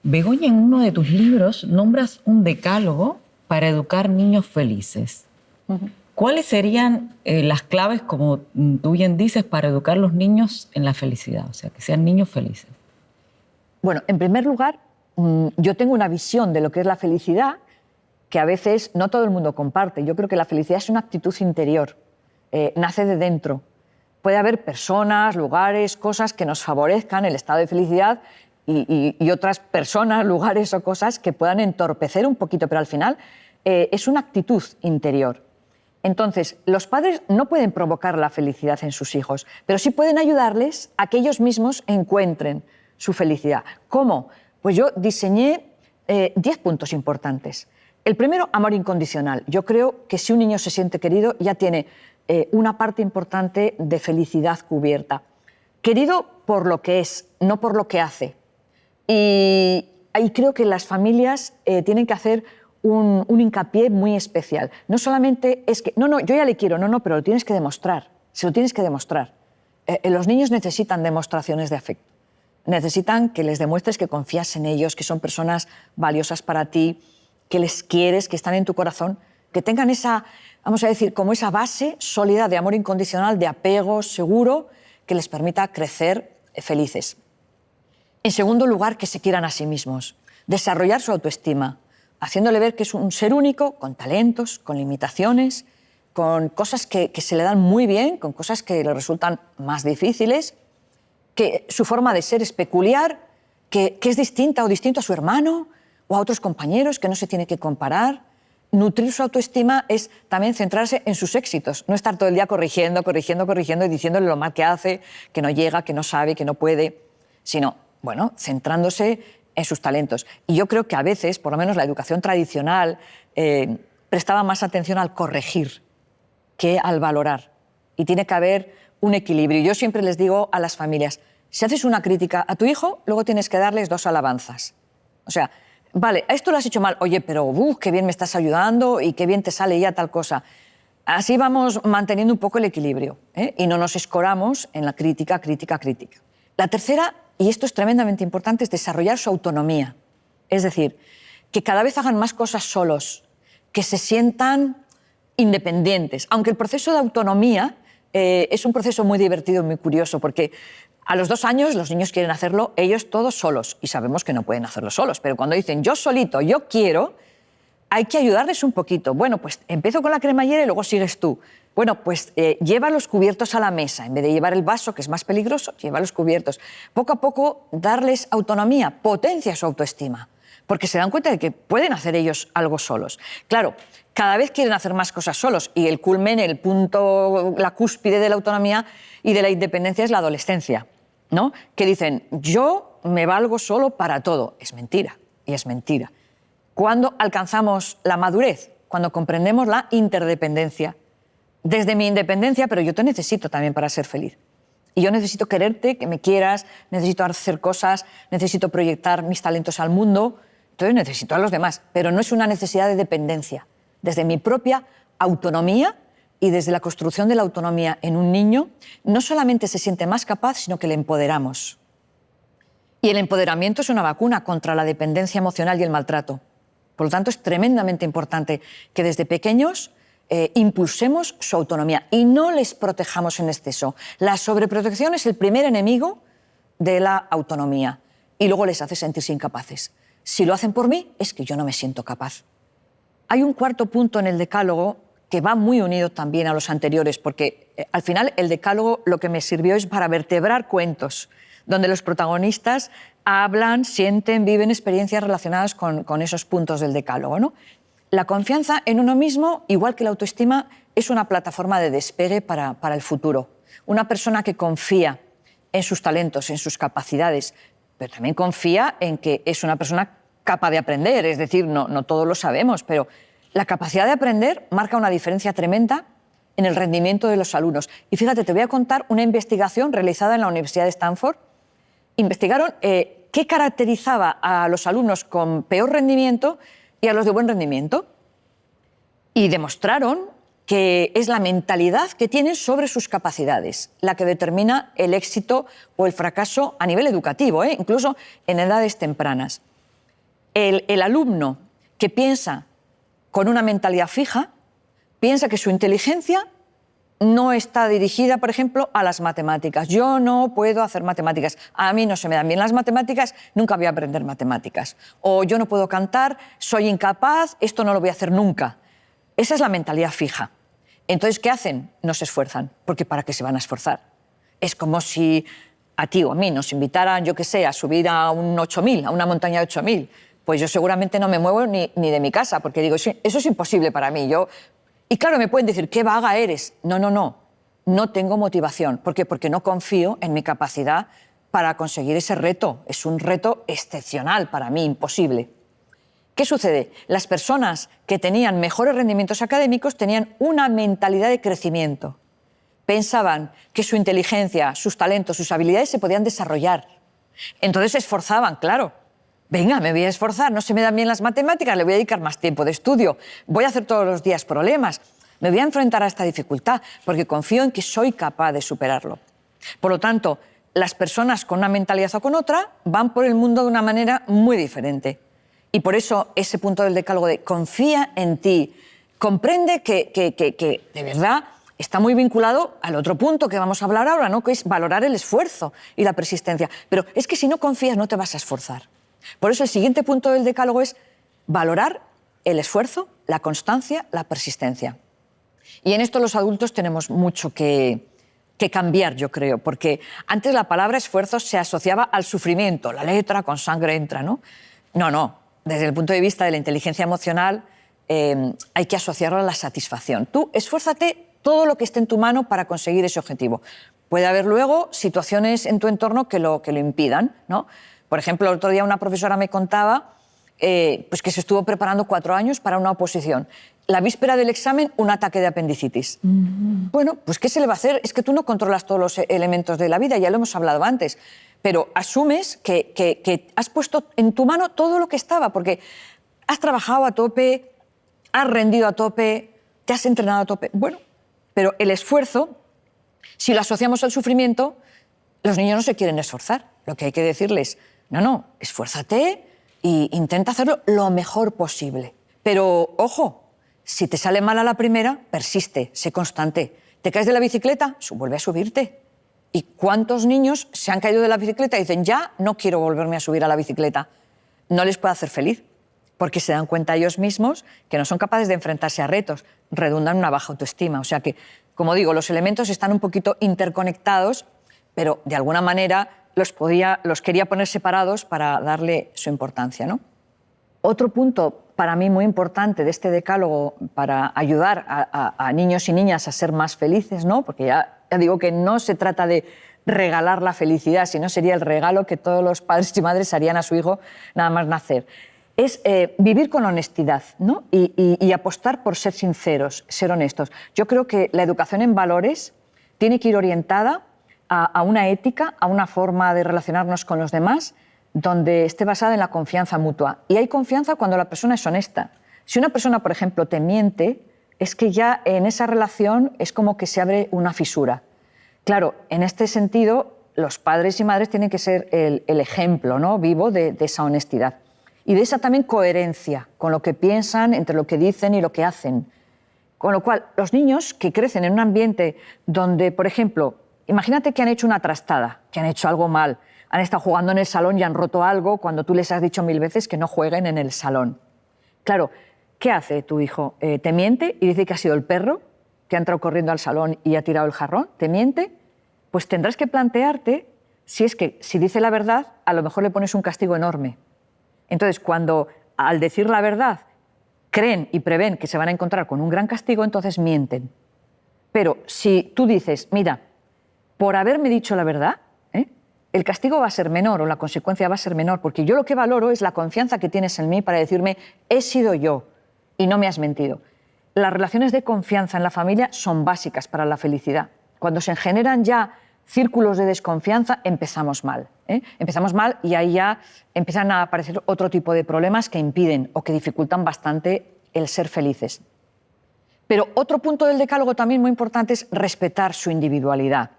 Begoña, en uno de tus libros nombras un decálogo para educar niños felices. ¿Cuáles serían las claves, como tú bien dices, para educar a los niños en la felicidad? O sea, que sean niños felices. Bueno, en primer lugar, yo tengo una visión de lo que es la felicidad que a veces no todo el mundo comparte. Yo creo que la felicidad es una actitud interior, nace de dentro. Puede haber personas, lugares, cosas que nos favorezcan el estado de felicidad y otras personas, lugares o cosas que puedan entorpecer un poquito, pero al final es una actitud interior. Entonces, los padres no pueden provocar la felicidad en sus hijos, pero sí pueden ayudarles a que ellos mismos encuentren su felicidad. ¿Cómo? Pues yo diseñé 10 puntos importantes. El primero, amor incondicional. Yo creo que si un niño se siente querido, ya tiene una parte importante de felicidad cubierta. Querido por lo que es, no por lo que hace. Y ahí creo que las familias tienen que hacer un hincapié muy especial. No solamente es que, no, yo ya le quiero, no, pero lo tienes que demostrar, se lo tienes que demostrar. Los niños necesitan demostraciones de afecto. Necesitan que les demuestres que confías en ellos, que son personas valiosas para ti, que les quieres, que están en tu corazón, que tengan esa, vamos a decir, como esa base sólida de amor incondicional, de apego seguro, que les permita crecer felices. En segundo lugar, que se quieran a sí mismos, desarrollar su autoestima, haciéndole ver que es un ser único, con talentos, con limitaciones, con cosas que se le dan muy bien, con cosas que le resultan más difíciles, que su forma de ser es peculiar, que es distinta o distinto a su hermano o a otros compañeros, que no se tiene que comparar. Nutrir su autoestima es también centrarse en sus éxitos, no estar todo el día corrigiendo y diciéndole lo mal que hace, que no llega, que no sabe, que no puede, sino, bueno, centrándose en sus talentos. Y yo creo que a veces, por lo menos la educación tradicional, prestaba más atención al corregir que al valorar. Y tiene que haber un equilibrio. Yo siempre les digo a las familias, Si haces una crítica a tu hijo, luego tienes que darles 2 alabanzas. O sea, vale, a esto lo has hecho mal. Oye, pero qué bien me estás ayudando y qué bien te sale ya tal cosa. Así vamos manteniendo un poco el equilibrio, ¿eh? Y no nos escoramos en la crítica. La tercera, y esto es tremendamente importante, es desarrollar su autonomía. Es decir, que cada vez hagan más cosas solos, que se sientan independientes. Aunque el proceso de autonomía es un proceso muy divertido y muy curioso, porque a los 2 años los niños quieren hacerlo ellos todos solos y sabemos que no pueden hacerlo solos, pero cuando dicen yo solito, yo quiero, hay que ayudarles un poquito. Bueno, pues empiezo con la cremallera y luego sigues tú. Bueno, pues lleva los cubiertos a la mesa. En vez de llevar el vaso, que es más peligroso, lleva los cubiertos. Poco a poco darles autonomía, potencia su autoestima, porque se dan cuenta de que pueden hacer ellos algo solos. Claro, cada vez quieren hacer más cosas solos y el culmen, el punto, la cúspide de la autonomía y de la independencia es la adolescencia, ¿no? Que dicen, yo me valgo solo para todo. Es mentira, y es mentira. ¿Cuándo alcanzamos la madurez? Cuando comprendemos la interdependencia. Desde mi independencia, pero yo te necesito también para ser feliz. Y yo necesito quererte, que me quieras, necesito hacer cosas, necesito proyectar mis talentos al mundo, entonces necesito a los demás. Pero no es una necesidad de dependencia. Desde mi propia autonomía y desde la construcción de la autonomía en un niño, no solamente se siente más capaz, sino que le empoderamos. Y el empoderamiento es una vacuna contra la dependencia emocional y el maltrato. Por lo tanto, es tremendamente importante que desde pequeños impulsemos su autonomía y no les protejamos en exceso. La sobreprotección es el primer enemigo de la autonomía y luego les hace sentirse incapaces. Si lo hacen por mí, es que yo no me siento capaz. Hay un cuarto punto en el decálogo que va muy unido también a los anteriores, porque al final el decálogo lo que me sirvió es para vertebrar cuentos, donde los protagonistas hablan, sienten, viven experiencias relacionadas con esos puntos del decálogo, ¿no? La confianza en uno mismo, igual que la autoestima, es una plataforma de despegue para el futuro. Una persona que confía en sus talentos, en sus capacidades, pero también confía en que es una persona capaz de aprender, es decir, no todos lo sabemos, pero la capacidad de aprender marca una diferencia tremenda en el rendimiento de los alumnos. Y fíjate, te voy a contar una investigación realizada en la Universidad de Stanford. Investigaron qué caracterizaba a los alumnos con peor rendimiento y a los de buen rendimiento. Y demostraron que es la mentalidad que tienen sobre sus capacidades la que determina el éxito o el fracaso a nivel educativo, incluso en edades tempranas. El alumno que piensa con una mentalidad fija, piensa que su inteligencia no está dirigida, por ejemplo, a las matemáticas. Yo no puedo hacer matemáticas. A mí no se me dan bien las matemáticas, nunca voy a aprender matemáticas. O yo no puedo cantar, soy incapaz, esto no lo voy a hacer nunca. Esa es la mentalidad fija. Entonces, ¿qué hacen? No se esfuerzan, porque ¿para qué se van a esforzar? Es como si a ti o a mí nos invitaran, yo qué sé, a subir a un 8000, a una montaña de 8000. Pues yo seguramente no me muevo ni de mi casa, porque digo, eso es imposible para mí. Y claro, me pueden decir, qué vaga eres. No tengo motivación. ¿Por qué? Porque no confío en mi capacidad para conseguir ese reto. Es un reto excepcional para mí, imposible. ¿Qué sucede? Las personas que tenían mejores rendimientos académicos tenían una mentalidad de crecimiento. Pensaban que su inteligencia, sus talentos, sus habilidades se podían desarrollar. Entonces se esforzaban, claro. Venga, me voy a esforzar, no se me dan bien las matemáticas, le voy a dedicar más tiempo de estudio, voy a hacer todos los días problemas, me voy a enfrentar a esta dificultad porque confío en que soy capaz de superarlo. Por lo tanto, las personas con una mentalidad o con otra van por el mundo de una manera muy diferente. Y por eso ese punto del decálogo de confía en ti, comprende que de verdad está muy vinculado al otro punto que vamos a hablar ahora, ¿no? Que es valorar el esfuerzo y la persistencia. Pero es que si no confías no te vas a esforzar. Por eso el siguiente punto del decálogo es valorar el esfuerzo, la constancia, la persistencia. Y en esto los adultos tenemos mucho que cambiar, yo creo, porque antes la palabra esfuerzo se asociaba al sufrimiento, la letra con sangre entra, ¿no? No, desde el punto de vista de la inteligencia emocional hay que asociarlo a la satisfacción. Tú esfuérzate todo lo que esté en tu mano para conseguir ese objetivo. Puede haber luego situaciones en tu entorno que lo impidan, ¿no? Por ejemplo, el otro día una profesora me contaba pues que se estuvo preparando 4 años para una oposición. La víspera del examen, un ataque de apendicitis. Bueno, pues ¿qué se le va a hacer? Es que tú no controlas todos los elementos de la vida, ya lo hemos hablado antes, pero asumes que has puesto en tu mano todo lo que estaba, porque has trabajado a tope, has rendido a tope, te has entrenado a tope. Bueno, pero el esfuerzo, si lo asociamos al sufrimiento, los niños no se quieren esforzar. Lo que hay que decirles, no, esfuérzate e intenta hacerlo lo mejor posible. Pero, ojo, si te sale mal a la primera, persiste, sé constante. ¿Te caes de la bicicleta? Vuelve a subirte. ¿Y cuántos niños se han caído de la bicicleta y dicen, ya no quiero volverme a subir a la bicicleta? No les puede hacer feliz, porque se dan cuenta ellos mismos que no son capaces de enfrentarse a retos, redundan en una baja autoestima. O sea que, como digo, los elementos están un poquito interconectados, pero de alguna manera los quería poner separados para darle su importancia, ¿no? Otro punto para mí muy importante de este decálogo para ayudar a niños y niñas a ser más felices, ¿no? Porque ya digo que no se trata de regalar la felicidad, sino sería el regalo que todos los padres y madres harían a su hijo nada más nacer. Es vivir con honestidad, ¿no? y apostar por ser sinceros, ser honestos. Yo creo que la educación en valores tiene que ir orientada a una ética, a una forma de relacionarnos con los demás donde esté basada en la confianza mutua. Y hay confianza cuando la persona es honesta. Si una persona, por ejemplo, te miente, es que ya en esa relación es como que se abre una fisura. Claro, en este sentido, los padres y madres tienen que ser el ejemplo, ¿no?, vivo de esa honestidad. Y de esa también coherencia con lo que piensan, entre lo que dicen y lo que hacen. Con lo cual, los niños que crecen en un ambiente donde, por ejemplo, imagínate que han hecho una trastada, que han hecho algo mal, han estado jugando en el salón y han roto algo cuando tú les has dicho 1000 veces que no jueguen en el salón. Claro, ¿qué hace tu hijo? ¿Te miente y dice que ha sido el perro que ha entrado corriendo al salón y ha tirado el jarrón? ¿Te miente? Pues tendrás que plantearte si dice la verdad, a lo mejor le pones un castigo enorme. Entonces, cuando al decir la verdad creen y prevén que se van a encontrar con un gran castigo, entonces mienten. Pero si tú dices, mira, por haberme dicho la verdad, el castigo va a ser menor o la consecuencia va a ser menor, porque yo lo que valoro es la confianza que tienes en mí para decirme, he sido yo y no me has mentido. Las relaciones de confianza en la familia son básicas para la felicidad. Cuando se generan ya círculos de desconfianza, empezamos mal. Empezamos mal y ahí ya empiezan a aparecer otro tipo de problemas que impiden o que dificultan bastante el ser felices. Pero otro punto del decálogo también muy importante es respetar su individualidad.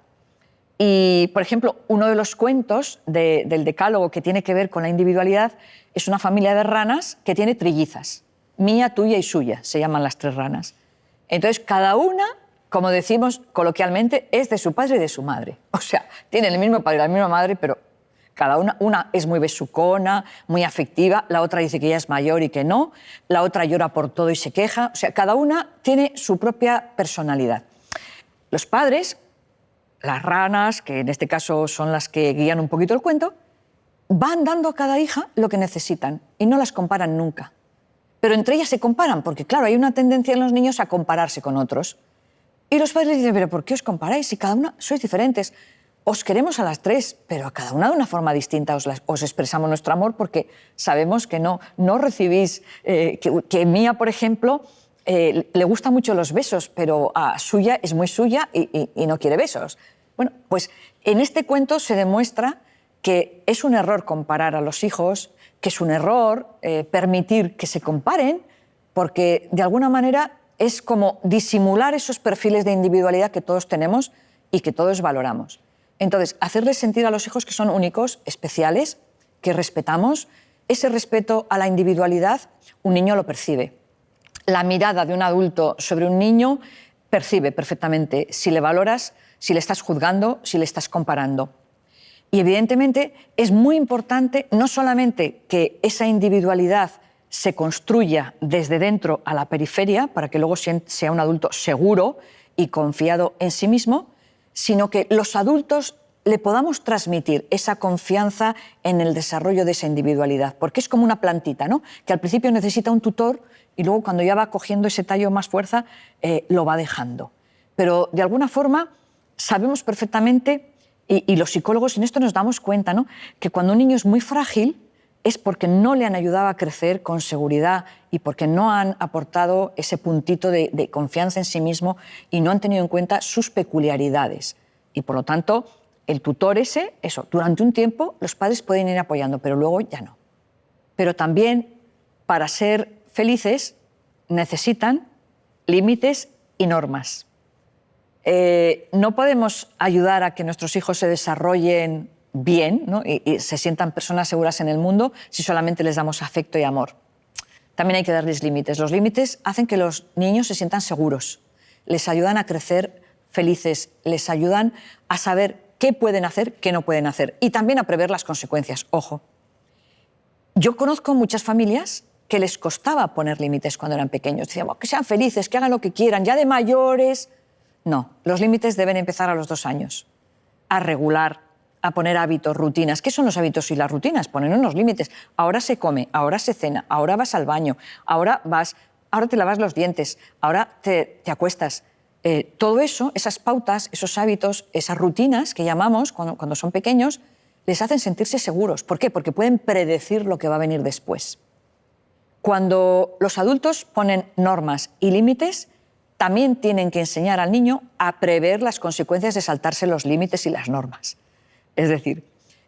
Y, por ejemplo, uno de los cuentos del decálogo que tiene que ver con la individualidad es una familia de ranas que tiene trillizas. Mía, tuya y suya, se llaman las 3 ranas. Entonces, cada una, como decimos coloquialmente, es de su padre y de su madre. O sea, tienen el mismo padre y la misma madre, pero cada una es muy besucona, muy afectiva, la otra dice que ella es mayor y que no, la otra llora por todo y se queja. O sea, cada una tiene su propia personalidad. Los padres, las ranas, que en este caso son las que guían un poquito el cuento, van dando a cada hija lo que necesitan y no las comparan nunca. Pero entre ellas se comparan, porque claro, hay una tendencia en los niños a compararse con otros. Y los padres dicen, pero ¿por qué os comparáis? Si cada una sois diferentes. Os queremos a las 3, pero a cada una de una forma distinta os expresamos nuestro amor porque sabemos que no recibís... que Mía, por ejemplo, le gustan mucho los besos, pero a suya es muy suya y no quiere besos. Bueno, pues en este cuento se demuestra que es un error comparar a los hijos, que es un error permitir que se comparen, porque de alguna manera es como disimular esos perfiles de individualidad que todos tenemos y que todos valoramos. Entonces, hacerles sentir a los hijos que son únicos, especiales, que respetamos. Ese respeto a la individualidad, un niño lo percibe. La mirada de un adulto sobre un niño percibe perfectamente si le valoras, si le estás juzgando, si le estás comparando. Y evidentemente es muy importante no solamente que esa individualidad se construya desde dentro a la periferia para que luego sea un adulto seguro y confiado en sí mismo, sino que los adultos le podamos transmitir esa confianza en el desarrollo de esa individualidad, porque es como una plantita, ¿no?, que al principio necesita un tutor y luego cuando ya va cogiendo ese tallo más fuerza, lo va dejando. Pero de alguna forma sabemos perfectamente, y los psicólogos en esto nos damos cuenta, ¿no?, que cuando un niño es muy frágil, es porque no le han ayudado a crecer con seguridad y porque no han aportado ese puntito de confianza en sí mismo y no han tenido en cuenta sus peculiaridades. Y por lo tanto, el tutor ese, eso, durante un tiempo los padres pueden ir apoyando, pero luego ya no. Pero también, para ser felices, necesitan límites y normas. No podemos ayudar a que nuestros hijos se desarrollen bien, ¿no? y se sientan personas seguras en el mundo si solamente les damos afecto y amor. También hay que darles límites. Los límites hacen que los niños se sientan seguros, les ayudan a crecer felices, les ayudan a saber qué pueden hacer, qué no pueden hacer y también a prever las consecuencias. Ojo, yo conozco muchas familias que les costaba poner límites cuando eran pequeños. Decían, que sean felices, que hagan lo que quieran, ya de mayores. No, los límites deben empezar a los 2 años, a regular, a poner hábitos, rutinas. ¿Qué son los hábitos y las rutinas? Poner unos límites. Ahora se come, ahora se cena, ahora vas al baño, ahora te lavas los dientes, ahora te acuestas. Todo eso, esas pautas, esos hábitos, esas rutinas que llamamos cuando son pequeños, les hacen sentirse seguros. ¿Por qué? Porque pueden predecir lo que va a venir después. Cuando los adultos ponen normas y límites, también tienen que enseñar al niño a prever las consecuencias de saltarse los límites y las normas. Es decir,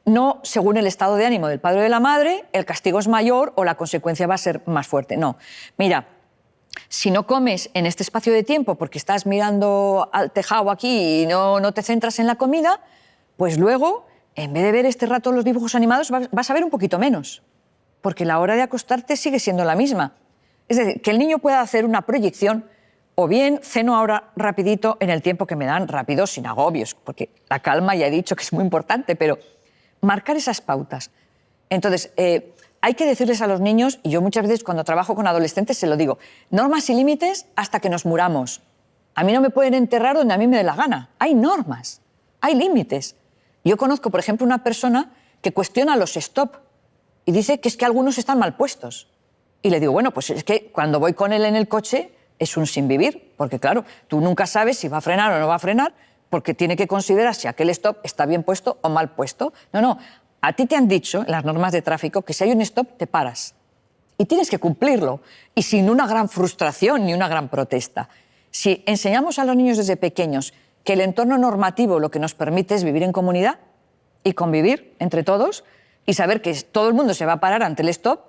no según el estado de ánimo del padre o de la madre, el castigo es mayor o la consecuencia va a ser más fuerte. No, mira, si no comes en este espacio de tiempo porque estás mirando al tejado aquí y no te centras en la comida, pues luego, en vez de ver este rato los dibujos animados, vas a ver un poquito menos, porque la hora de acostarte sigue siendo la misma. Es decir, que el niño pueda hacer una proyección, o bien ceno ahora rapidito en el tiempo que me dan, rápido, sin agobios, porque la calma ya he dicho que es muy importante, pero marcar esas pautas. Entonces, hay que decirles a los niños, y yo muchas veces cuando trabajo con adolescentes se lo digo, normas y límites hasta que nos muramos. A mí no me pueden enterrar donde a mí me dé la gana. Hay normas, hay límites. Yo conozco, por ejemplo, una persona que cuestiona los stop y dice que es que algunos están mal puestos. Y le digo, bueno, pues es que cuando voy con él en el coche es un sin vivir, porque claro, tú nunca sabes si va a frenar o no va a frenar, porque tiene que considerar si aquel stop está bien puesto o mal puesto. No, a ti te han dicho en las normas de tráfico que si hay un stop te paras y tienes que cumplirlo y sin una gran frustración ni una gran protesta. Si enseñamos a los niños desde pequeños que el entorno normativo lo que nos permite es vivir en comunidad y convivir entre todos y saber que todo el mundo se va a parar ante el stop,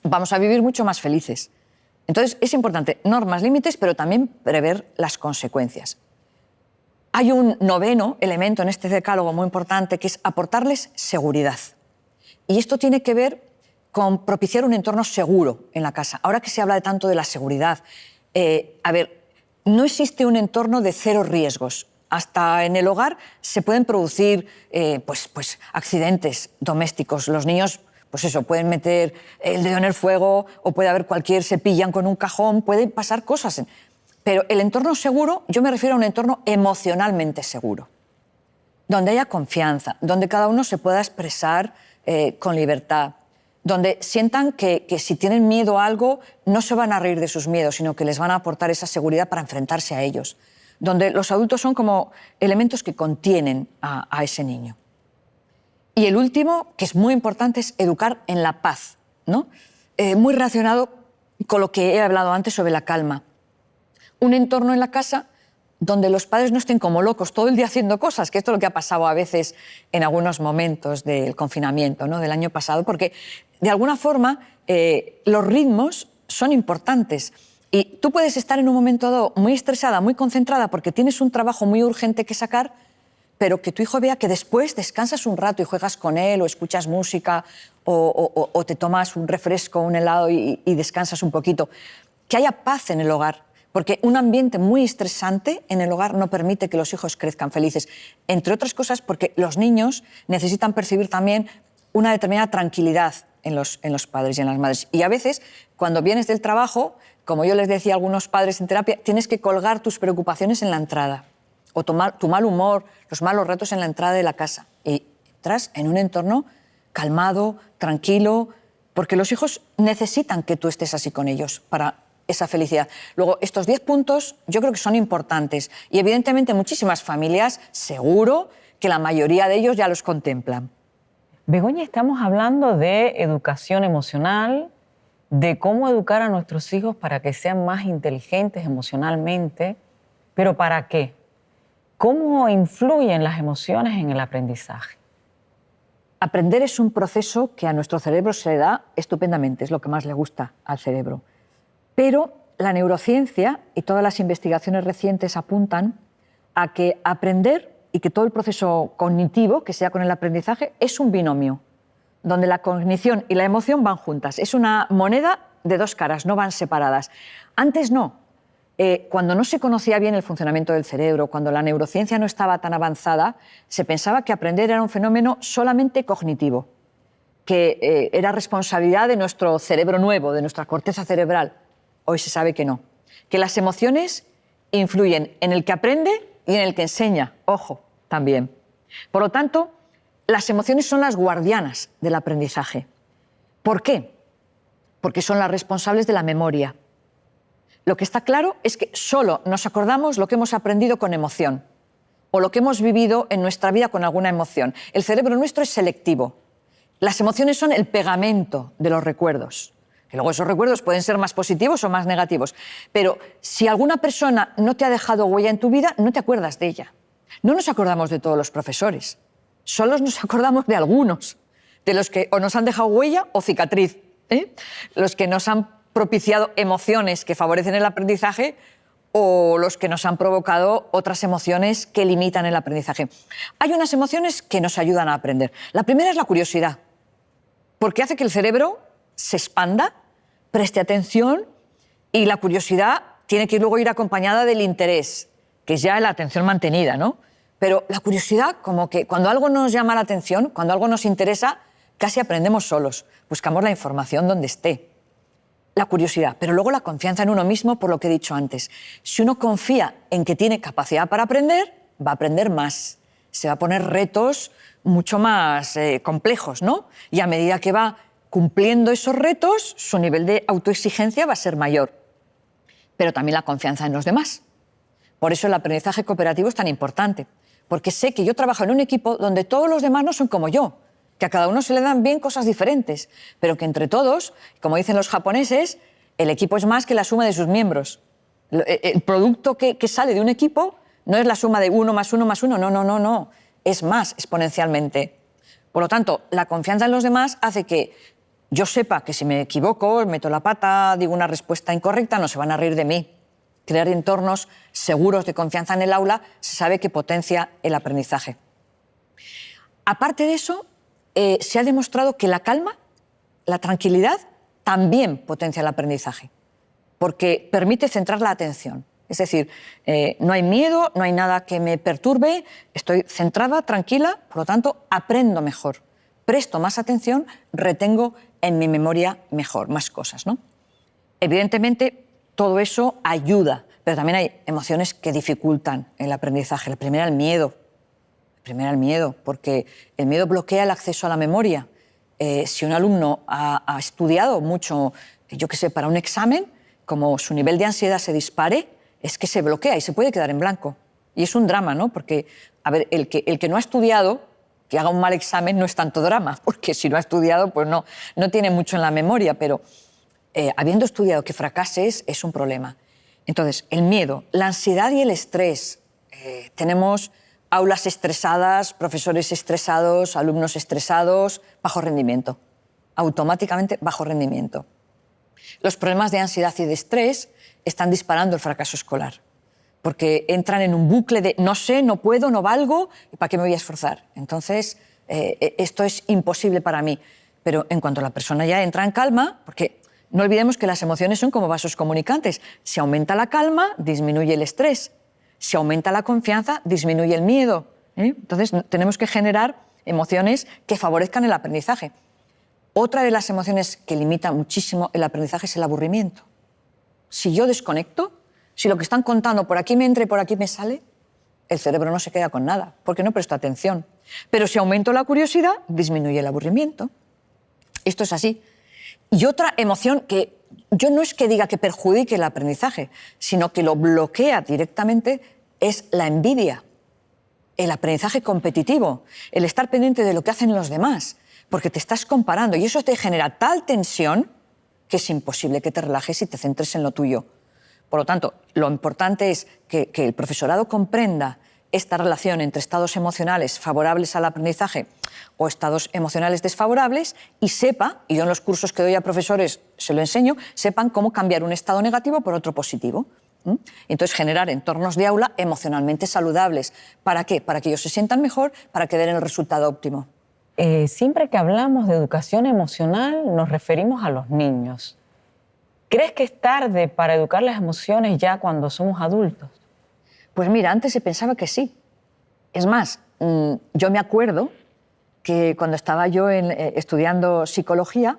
vamos a vivir mucho más felices. Entonces, es importante normas, límites, pero también prever las consecuencias. Hay un 9º elemento en este decálogo muy importante, que es aportarles seguridad. Y esto tiene que ver con propiciar un entorno seguro en la casa. Ahora que se habla tanto de la seguridad, no existe un entorno de 0 riesgos. Hasta en el hogar se pueden producir accidentes domésticos. Los niños pueden meter el dedo en el fuego o puede haber se pillan con un cajón, pueden pasar cosas. Pero el entorno seguro, yo me refiero a un entorno emocionalmente seguro, donde haya confianza, donde cada uno se pueda expresar con libertad, donde sientan que si tienen miedo a algo no se van a reír de sus miedos, sino que les van a aportar esa seguridad para enfrentarse a ellos, donde los adultos son como elementos que contienen a ese niño. Y el último, que es muy importante, es educar en la paz, ¿no? Muy relacionado con lo que he hablado antes sobre la calma. Un entorno en la casa donde los padres no estén como locos todo el día haciendo cosas, que esto es lo que ha pasado a veces en algunos momentos del confinamiento, ¿no? Del año pasado, porque de alguna forma los ritmos son importantes. Y tú puedes estar en un momento dado muy estresada, muy concentrada, porque tienes un trabajo muy urgente que sacar, pero que tu hijo vea que después descansas un rato y juegas con él o escuchas música o te tomas un refresco, un helado y descansas un poquito. Que haya paz en el hogar, porque un ambiente muy estresante en el hogar no permite que los hijos crezcan felices. Entre otras cosas porque los niños necesitan percibir también una determinada tranquilidad en los padres y en las madres. Y a veces, cuando vienes del trabajo, como yo les decía a algunos padres en terapia, tienes que colgar tus preocupaciones en la entrada o tomar tu mal humor, los malos ratos en la entrada de la casa. Y entras en un entorno calmado, tranquilo, porque los hijos necesitan que tú estés así con ellos para esa felicidad. Luego, estos 10 puntos yo creo que son importantes y evidentemente muchísimas familias, seguro que la mayoría de ellos ya los contemplan. Begoña, estamos hablando de educación emocional, de cómo educar a nuestros hijos para que sean más inteligentes emocionalmente, pero ¿para qué? ¿Cómo influyen las emociones en el aprendizaje? Aprender es un proceso que a nuestro cerebro se le da estupendamente, es lo que más le gusta al cerebro. Pero la neurociencia y todas las investigaciones recientes apuntan a que aprender y que todo el proceso cognitivo que sea con el aprendizaje es un binomio, donde la cognición y la emoción van juntas. Es una moneda de dos caras, no van separadas. Antes no. Cuando no se conocía bien el funcionamiento del cerebro, cuando la neurociencia no estaba tan avanzada, se pensaba que aprender era un fenómeno solamente cognitivo, que era responsabilidad de nuestro cerebro nuevo, de nuestra corteza cerebral. Hoy se sabe que no, que las emociones influyen en el que aprende y en el que enseña, ojo, también. Por lo tanto, las emociones son las guardianas del aprendizaje. ¿Por qué? Porque son las responsables de la memoria. Lo que está claro es que solo nos acordamos lo que hemos aprendido con emoción o lo que hemos vivido en nuestra vida con alguna emoción. El cerebro nuestro es selectivo. Las emociones son el pegamento de los recuerdos. Que luego esos recuerdos pueden ser más positivos o más negativos. Pero si alguna persona no te ha dejado huella en tu vida, no te acuerdas de ella. No nos acordamos de todos los profesores. Solo nos acordamos de algunos. De los que o nos han dejado huella o cicatriz. Los que nos han propiciado emociones que favorecen el aprendizaje o los que nos han provocado otras emociones que limitan el aprendizaje. Hay unas emociones que nos ayudan a aprender. La primera es la curiosidad, porque hace que el cerebro se expanda, preste atención, y la curiosidad tiene que luego ir acompañada del interés, que es ya la atención mantenida, ¿no? Pero la curiosidad, como que cuando algo nos llama la atención, cuando algo nos interesa, casi aprendemos solos, buscamos la información donde esté. La curiosidad, pero luego la confianza en uno mismo, por lo que he dicho antes. Si uno confía en que tiene capacidad para aprender, va a aprender más. Se va a poner retos mucho más complejos, ¿no? Y a medida que va cumpliendo esos retos, su nivel de autoexigencia va a ser mayor. Pero también la confianza en los demás. Por eso el aprendizaje cooperativo es tan importante. Porque sé que yo trabajo en un equipo donde todos los demás no son como yo, que a cada uno se le dan bien cosas diferentes, pero que entre todos, como dicen los japoneses, el equipo es más que la suma de sus miembros. El producto que sale de un equipo no es la suma de 1 más 1 más 1, no, es más exponencialmente. Por lo tanto, la confianza en los demás hace que yo sepa que si me equivoco, meto la pata, digo una respuesta incorrecta, no se van a reír de mí. Crear entornos seguros de confianza en el aula se sabe que potencia el aprendizaje. Aparte de eso, se ha demostrado que la calma, la tranquilidad, también potencia el aprendizaje, porque permite centrar la atención. Es decir, no hay miedo, no hay nada que me perturbe, estoy centrada, tranquila, por lo tanto, aprendo mejor, presto más atención, retengo en mi memoria mejor, más cosas, ¿no? Evidentemente, todo eso ayuda, pero también hay emociones que dificultan el aprendizaje. La primera, el miedo. Porque el miedo bloquea el acceso a la memoria. Si un alumno ha estudiado mucho, yo qué sé, para un examen, como su nivel de ansiedad se dispare, es que se bloquea y se puede quedar en blanco. Y es un drama, ¿no? Porque, a ver, el que no ha estudiado, que haga un mal examen no es tanto drama, porque si no ha estudiado, pues no tiene mucho en la memoria, pero habiendo estudiado que fracases es un problema. Entonces, el miedo, la ansiedad y el estrés. Tenemos aulas estresadas, profesores estresados, alumnos estresados, bajo rendimiento. Automáticamente bajo rendimiento. Los problemas de ansiedad y de estrés están disparando el fracaso escolar, porque entran en un bucle de no sé, no puedo, no valgo, ¿para qué me voy a esforzar? Entonces, esto es imposible para mí. Pero en cuanto la persona ya entra en calma, porque no olvidemos que las emociones son como vasos comunicantes. Si aumenta la calma, disminuye el estrés. Si aumenta la confianza, disminuye el miedo. Entonces, tenemos que generar emociones que favorezcan el aprendizaje. Otra de las emociones que limita muchísimo el aprendizaje es el aburrimiento. Si yo desconecto, si lo que están contando por aquí me entra y por aquí me sale, el cerebro no se queda con nada, porque no presto atención. Pero si aumento la curiosidad, disminuye el aburrimiento. Esto es así. Y otra emoción que yo no es que diga que perjudique el aprendizaje, sino que lo bloquea directamente, es la envidia, el aprendizaje competitivo, el estar pendiente de lo que hacen los demás. porque te estás comparando y eso te genera tal tensión que es imposible que te relajes y te centres en lo tuyo. Por lo tanto, lo importante es que el profesorado comprenda esta relación entre estados emocionales favorables al aprendizaje o estados emocionales desfavorables y sepa, y yo en los cursos que doy a profesores se lo enseño, sepan cómo cambiar un estado negativo por otro positivo. Entonces, generar entornos de aula emocionalmente saludables. ¿Para qué? Para que ellos se sientan mejor, para que den el resultado óptimo. Siempre que hablamos de educación emocional nos referimos a los niños. ¿Crees que es tarde para educar las emociones ya cuando somos adultos? Pues mira, antes se pensaba que sí. Es más, yo me acuerdo que cuando estaba yo estudiando psicología,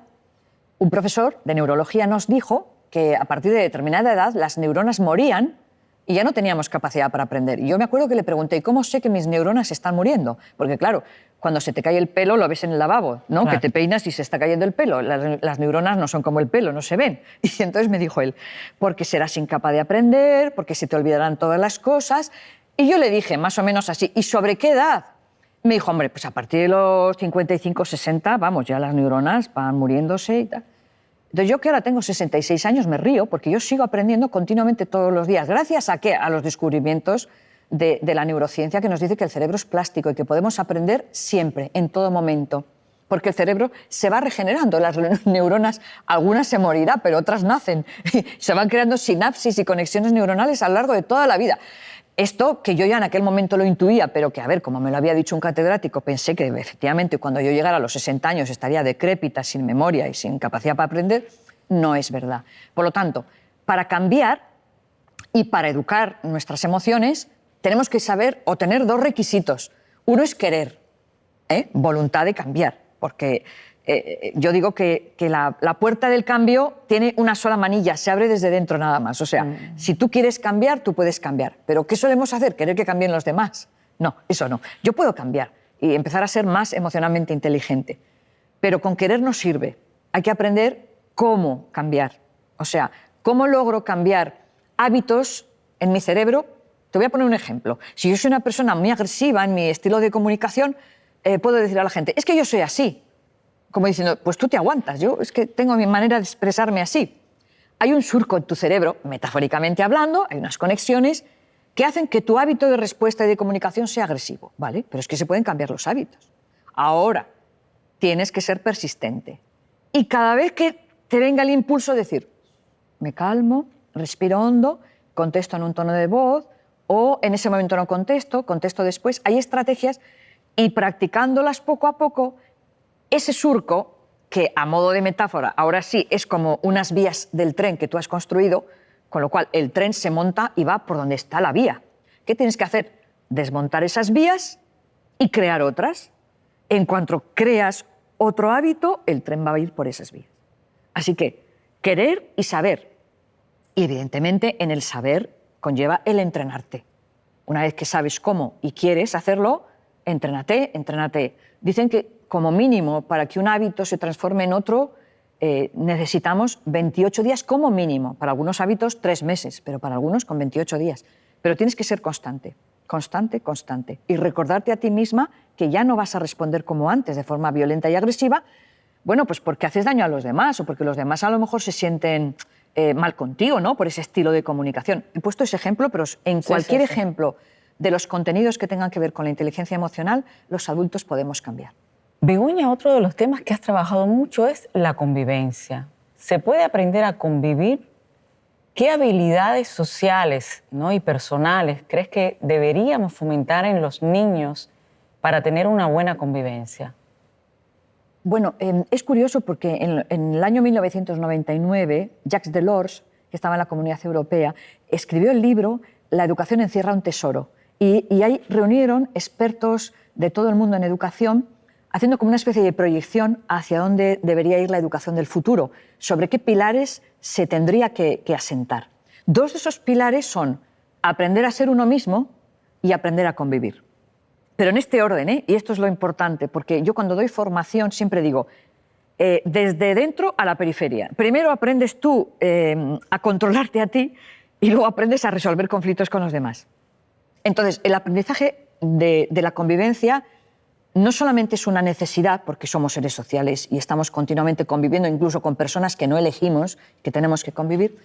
un profesor de neurología nos dijo que a partir de determinada edad las neuronas morían y ya no teníamos capacidad para aprender. Y yo me acuerdo que le pregunté, ¿y cómo sé que mis neuronas están muriendo? Porque claro, cuando se te cae el pelo lo ves en el lavabo, ¿no? Claro. Que te peinas y se está cayendo el pelo. Las neuronas no son como el pelo, no se ven. Y entonces me dijo él, porque serás incapaz de aprender, porque se te olvidarán todas las cosas. Y yo le dije, más o menos así, ¿y sobre qué edad? Me dijo, hombre, pues a partir de los 55, 60, vamos, ya las neuronas van muriéndose y tal. Entonces yo que ahora tengo 66 años me río porque yo sigo aprendiendo continuamente todos los días. ¿Gracias a qué? A los descubrimientos de la neurociencia que nos dice que el cerebro es plástico y que podemos aprender siempre, en todo momento. Porque el cerebro se va regenerando. Las neuronas, algunas se morirán, pero otras nacen. Se van creando sinapsis y conexiones neuronales a lo largo de toda la vida. Esto que yo ya en aquel momento lo intuía, pero que, a ver, como me lo había dicho un catedrático, pensé que efectivamente cuando yo llegara a los 60 años estaría decrépita, sin memoria y sin capacidad para aprender, no es verdad. Por lo tanto, para cambiar y para educar nuestras emociones, tenemos que saber o tener dos requisitos. Uno es querer, voluntad de cambiar, porque yo digo que la puerta del cambio tiene una sola manilla, se abre desde dentro nada más. O sea, si tú quieres cambiar, tú puedes cambiar. ¿Pero qué solemos hacer? ¿Querer que cambien los demás? No, eso no. Yo puedo cambiar y empezar a ser más emocionalmente inteligente. Pero con querer no sirve. Hay que aprender cómo cambiar. O sea, ¿cómo logro cambiar hábitos en mi cerebro? Te voy a poner un ejemplo. Si yo soy una persona muy agresiva en mi estilo de comunicación, puedo decir a la gente, es que yo soy así. Como diciendo, pues tú te aguantas, yo es que tengo mi manera de expresarme así. Hay un surco en tu cerebro, metafóricamente hablando, hay unas conexiones que hacen que tu hábito de respuesta y de comunicación sea agresivo, ¿vale? Pero es que se pueden cambiar los hábitos. Ahora, tienes que ser persistente. Y cada vez que te venga el impulso, decir, me calmo, respiro hondo, contesto en un tono de voz, o en ese momento no contesto, contesto después. Hay estrategias y practicándolas poco a poco, ese surco, que a modo de metáfora, ahora sí, es como unas vías del tren que tú has construido, con lo cual el tren se monta y va por donde está la vía. ¿Qué tienes que hacer? Desmontar esas vías y crear otras. En cuanto creas otro hábito, el tren va a ir por esas vías. Así que querer y saber. Y evidentemente en el saber conlleva el entrenarte. Una vez que sabes cómo y quieres hacerlo, entrénate, entrénate. Dicen que como mínimo, para que un hábito se transforme en otro, necesitamos 28 días como mínimo. Para algunos hábitos 3 meses, pero para algunos con 28 días. Pero tienes que ser constante, constante, constante. Y recordarte a ti misma que ya no vas a responder como antes, de forma violenta y agresiva, bueno, pues porque haces daño a los demás o porque los demás a lo mejor se sienten mal contigo, ¿no? Por ese estilo de comunicación. He puesto ese ejemplo, pero en cualquier ejemplo de los contenidos que tengan que ver con la inteligencia emocional, los adultos podemos cambiar. Begoña, otro de los temas que has trabajado mucho es la convivencia. ¿Se puede aprender a convivir? ¿Qué habilidades sociales, ¿no? y personales crees que deberíamos fomentar en los niños para tener una buena convivencia? Bueno, es curioso porque en el año 1999, Jacques Delors, que estaba en la Comunidad Europea, escribió el libro La educación encierra un tesoro. Y ahí reunieron expertos de todo el mundo en educación, haciendo como una especie de proyección hacia dónde debería ir la educación del futuro, sobre qué pilares se tendría que asentar. 2 de esos pilares son aprender a ser uno mismo y aprender a convivir. Pero en este orden, y esto es lo importante, porque yo cuando doy formación siempre digo, desde dentro a la periferia. Primero aprendes tú a controlarte a ti y luego aprendes a resolver conflictos con los demás. Entonces, el aprendizaje de la convivencia no solamente es una necesidad, porque somos seres sociales y estamos continuamente conviviendo, incluso con personas que no elegimos, que tenemos que convivir,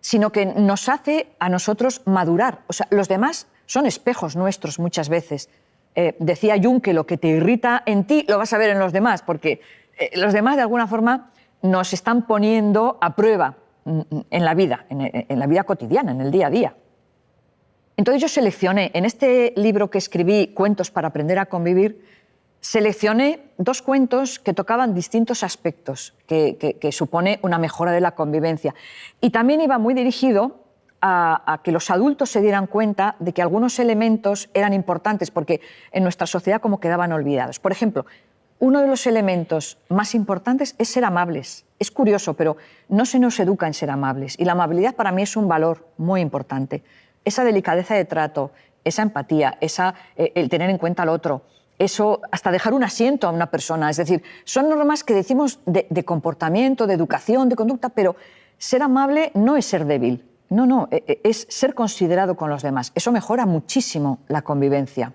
sino que nos hace a nosotros madurar. O sea, los demás son espejos nuestros muchas veces. Decía Jung que lo que te irrita en ti lo vas a ver en los demás, porque los demás de alguna forma nos están poniendo a prueba en la vida cotidiana, en el día a día. Entonces yo seleccioné, en este libro que escribí, Cuentos para aprender a convivir, seleccioné 2 cuentos que tocaban distintos aspectos que supone una mejora de la convivencia. Y también iba muy dirigido a que los adultos se dieran cuenta de que algunos elementos eran importantes, porque en nuestra sociedad como quedaban olvidados. Por ejemplo, uno de los elementos más importantes es ser amables. Es curioso, pero no se nos educa en ser amables. Y la amabilidad para mí es un valor muy importante. Esa delicadeza de trato, esa empatía, el tener en cuenta al otro, eso, hasta dejar un asiento a una persona. Es decir, son normas que decimos de comportamiento, de educación, de conducta, pero ser amable no es ser débil. No, es ser considerado con los demás. Eso mejora muchísimo la convivencia.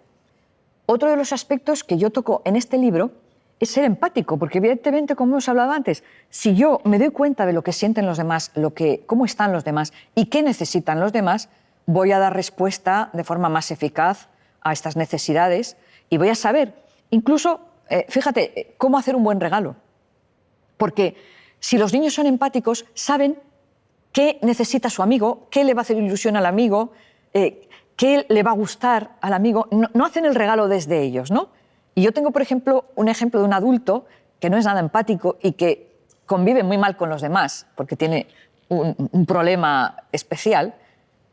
Otro de los aspectos que yo toco en este libro es ser empático, porque evidentemente, como hemos hablado antes, si yo me doy cuenta de lo que sienten los demás, cómo están los demás y qué necesitan los demás, voy a dar respuesta de forma más eficaz a estas necesidades y voy a saber, incluso, fíjate, cómo hacer un buen regalo. Porque si los niños son empáticos, saben qué necesita su amigo, qué le va a hacer ilusión al amigo, qué le va a gustar al amigo. No hacen el regalo desde ellos, ¿no? Y yo tengo, por ejemplo, un ejemplo de un adulto que no es nada empático y que convive muy mal con los demás porque tiene un problema especial.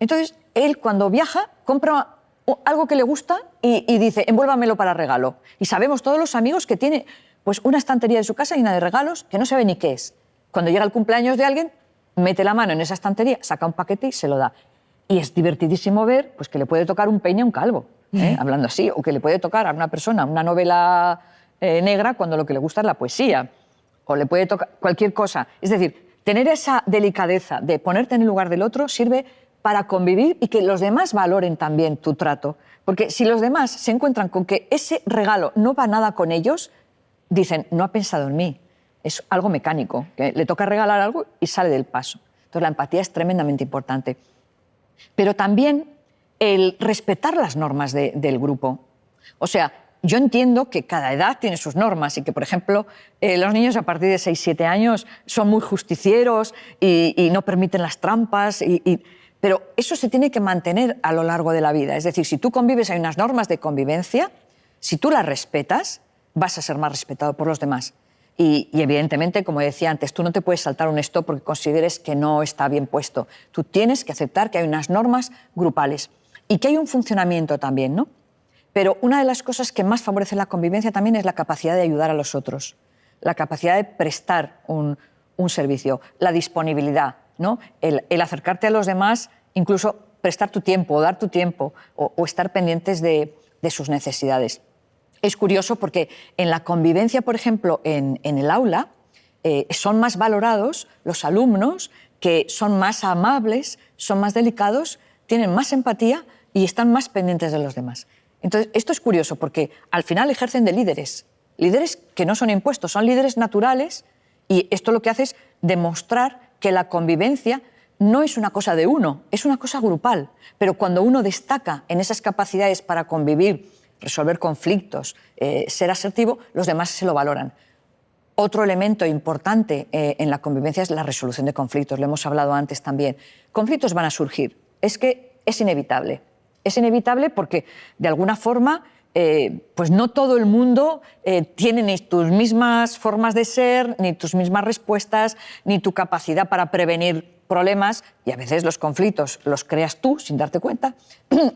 Entonces, él cuando viaja compra algo que le gusta y dice, envuélvamelo para regalo. Y sabemos todos los amigos que tiene pues, una estantería de su casa llena de regalos que no sabe ni qué es. Cuando llega el cumpleaños de alguien, mete la mano en esa estantería, saca un paquete y se lo da. Y es divertidísimo ver pues, que le puede tocar un peine a un calvo, hablando así, o que le puede tocar a una persona una novela negra cuando lo que le gusta es la poesía, o le puede tocar cualquier cosa. Es decir, tener esa delicadeza de ponerte en el lugar del otro sirve para convivir y que los demás valoren también tu trato. Porque si los demás se encuentran con que ese regalo no va nada con ellos, dicen, no ha pensado en mí, es algo mecánico, que le toca regalar algo y sale del paso. Entonces la empatía es tremendamente importante. Pero también el respetar las normas del grupo. O sea, yo entiendo que cada edad tiene sus normas y que, por ejemplo, los niños a partir de 6-7 años son muy justicieros y no permiten las trampas, pero eso se tiene que mantener a lo largo de la vida. Es decir, si tú convives, hay unas normas de convivencia, si tú las respetas, vas a ser más respetado por los demás. Y evidentemente, como decía antes, tú no te puedes saltar un stop porque consideres que no está bien puesto. Tú tienes que aceptar que hay unas normas grupales y que hay un funcionamiento también, ¿no? Pero una de las cosas que más favorece la convivencia también es la capacidad de ayudar a los otros, la capacidad de prestar un servicio, la disponibilidad, ¿no? El acercarte a los demás, incluso prestar tu tiempo o dar tu tiempo o estar pendientes de sus necesidades. Es curioso porque en la convivencia, por ejemplo, en el aula, son más valorados los alumnos que son más amables, son más delicados, tienen más empatía y están más pendientes de los demás. Entonces, esto es curioso porque al final ejercen de líderes que no son impuestos, son líderes naturales y esto lo que hace es demostrar que la convivencia no es una cosa de uno, es una cosa grupal. Pero cuando uno destaca en esas capacidades para convivir, resolver conflictos, ser asertivo, los demás se lo valoran. Otro elemento importante en la convivencia es la resolución de conflictos, lo hemos hablado antes también. Conflictos van a surgir, es que es inevitable. Es inevitable porque, de alguna forma, pues no todo el mundo tiene ni tus mismas formas de ser, ni tus mismas respuestas, ni tu capacidad para prevenir problemas, y a veces los conflictos los creas tú sin darte cuenta,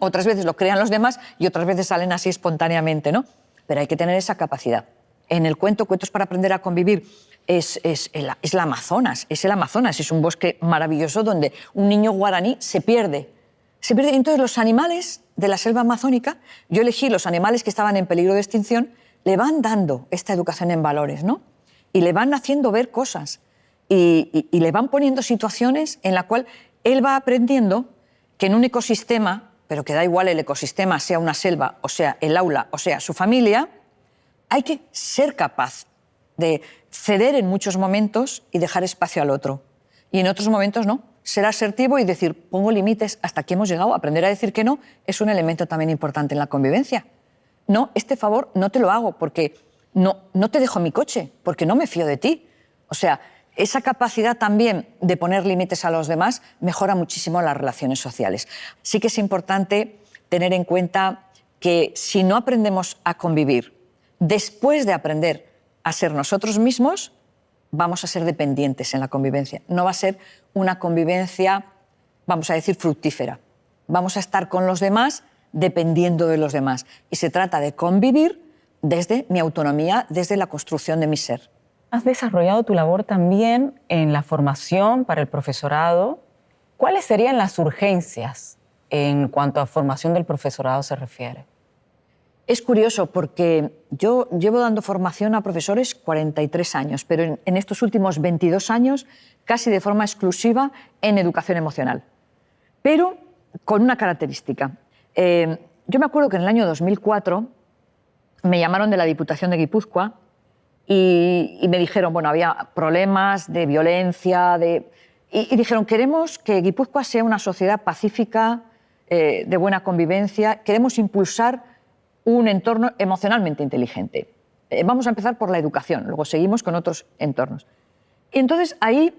otras veces los crean los demás y otras veces salen así espontáneamente, ¿no? Pero hay que tener esa capacidad. En el cuento Cuentos para aprender a convivir es el Amazonas, es un bosque maravilloso donde un niño guaraní se pierde. Entonces los animales de la selva amazónica, yo elegí los animales que estaban en peligro de extinción, le van dando esta educación en valores, ¿no? Y le van haciendo ver cosas y le van poniendo situaciones en la cual él va aprendiendo que en un ecosistema, pero que da igual el ecosistema, sea una selva, o sea el aula, o sea su familia, hay que ser capaz de ceder en muchos momentos y dejar espacio al otro. Y en otros momentos no. Ser asertivo y decir, pongo límites, hasta aquí hemos llegado. Aprender a decir que no es un elemento también importante en la convivencia. No, este favor no te lo hago porque no te dejo mi coche, porque no me fío de ti. O sea, esa capacidad también de poner límites a los demás mejora muchísimo las relaciones sociales. Sí que es importante tener en cuenta que si no aprendemos a convivir, después de aprender a ser nosotros mismos, vamos a ser dependientes en la convivencia. No va a ser una convivencia, vamos a decir, fructífera. Vamos a estar con los demás dependiendo de los demás. Y se trata de convivir desde mi autonomía, desde la construcción de mi ser. Has desarrollado tu labor también en la formación para el profesorado. ¿Cuáles serían las urgencias en cuanto a formación del profesorado se refiere? Es curioso porque yo llevo dando formación a profesores 43 años, pero en estos últimos 22 años casi de forma exclusiva en educación emocional. Pero con una característica. Yo me acuerdo que en el año 2004 me llamaron de la Diputación de Guipúzcoa y me dijeron, bueno, había problemas de violencia, y dijeron, queremos que Guipúzcoa sea una sociedad pacífica, de buena convivencia, queremos impulsar un entorno emocionalmente inteligente. Vamos a empezar por la educación, luego seguimos con otros entornos. Y entonces ahí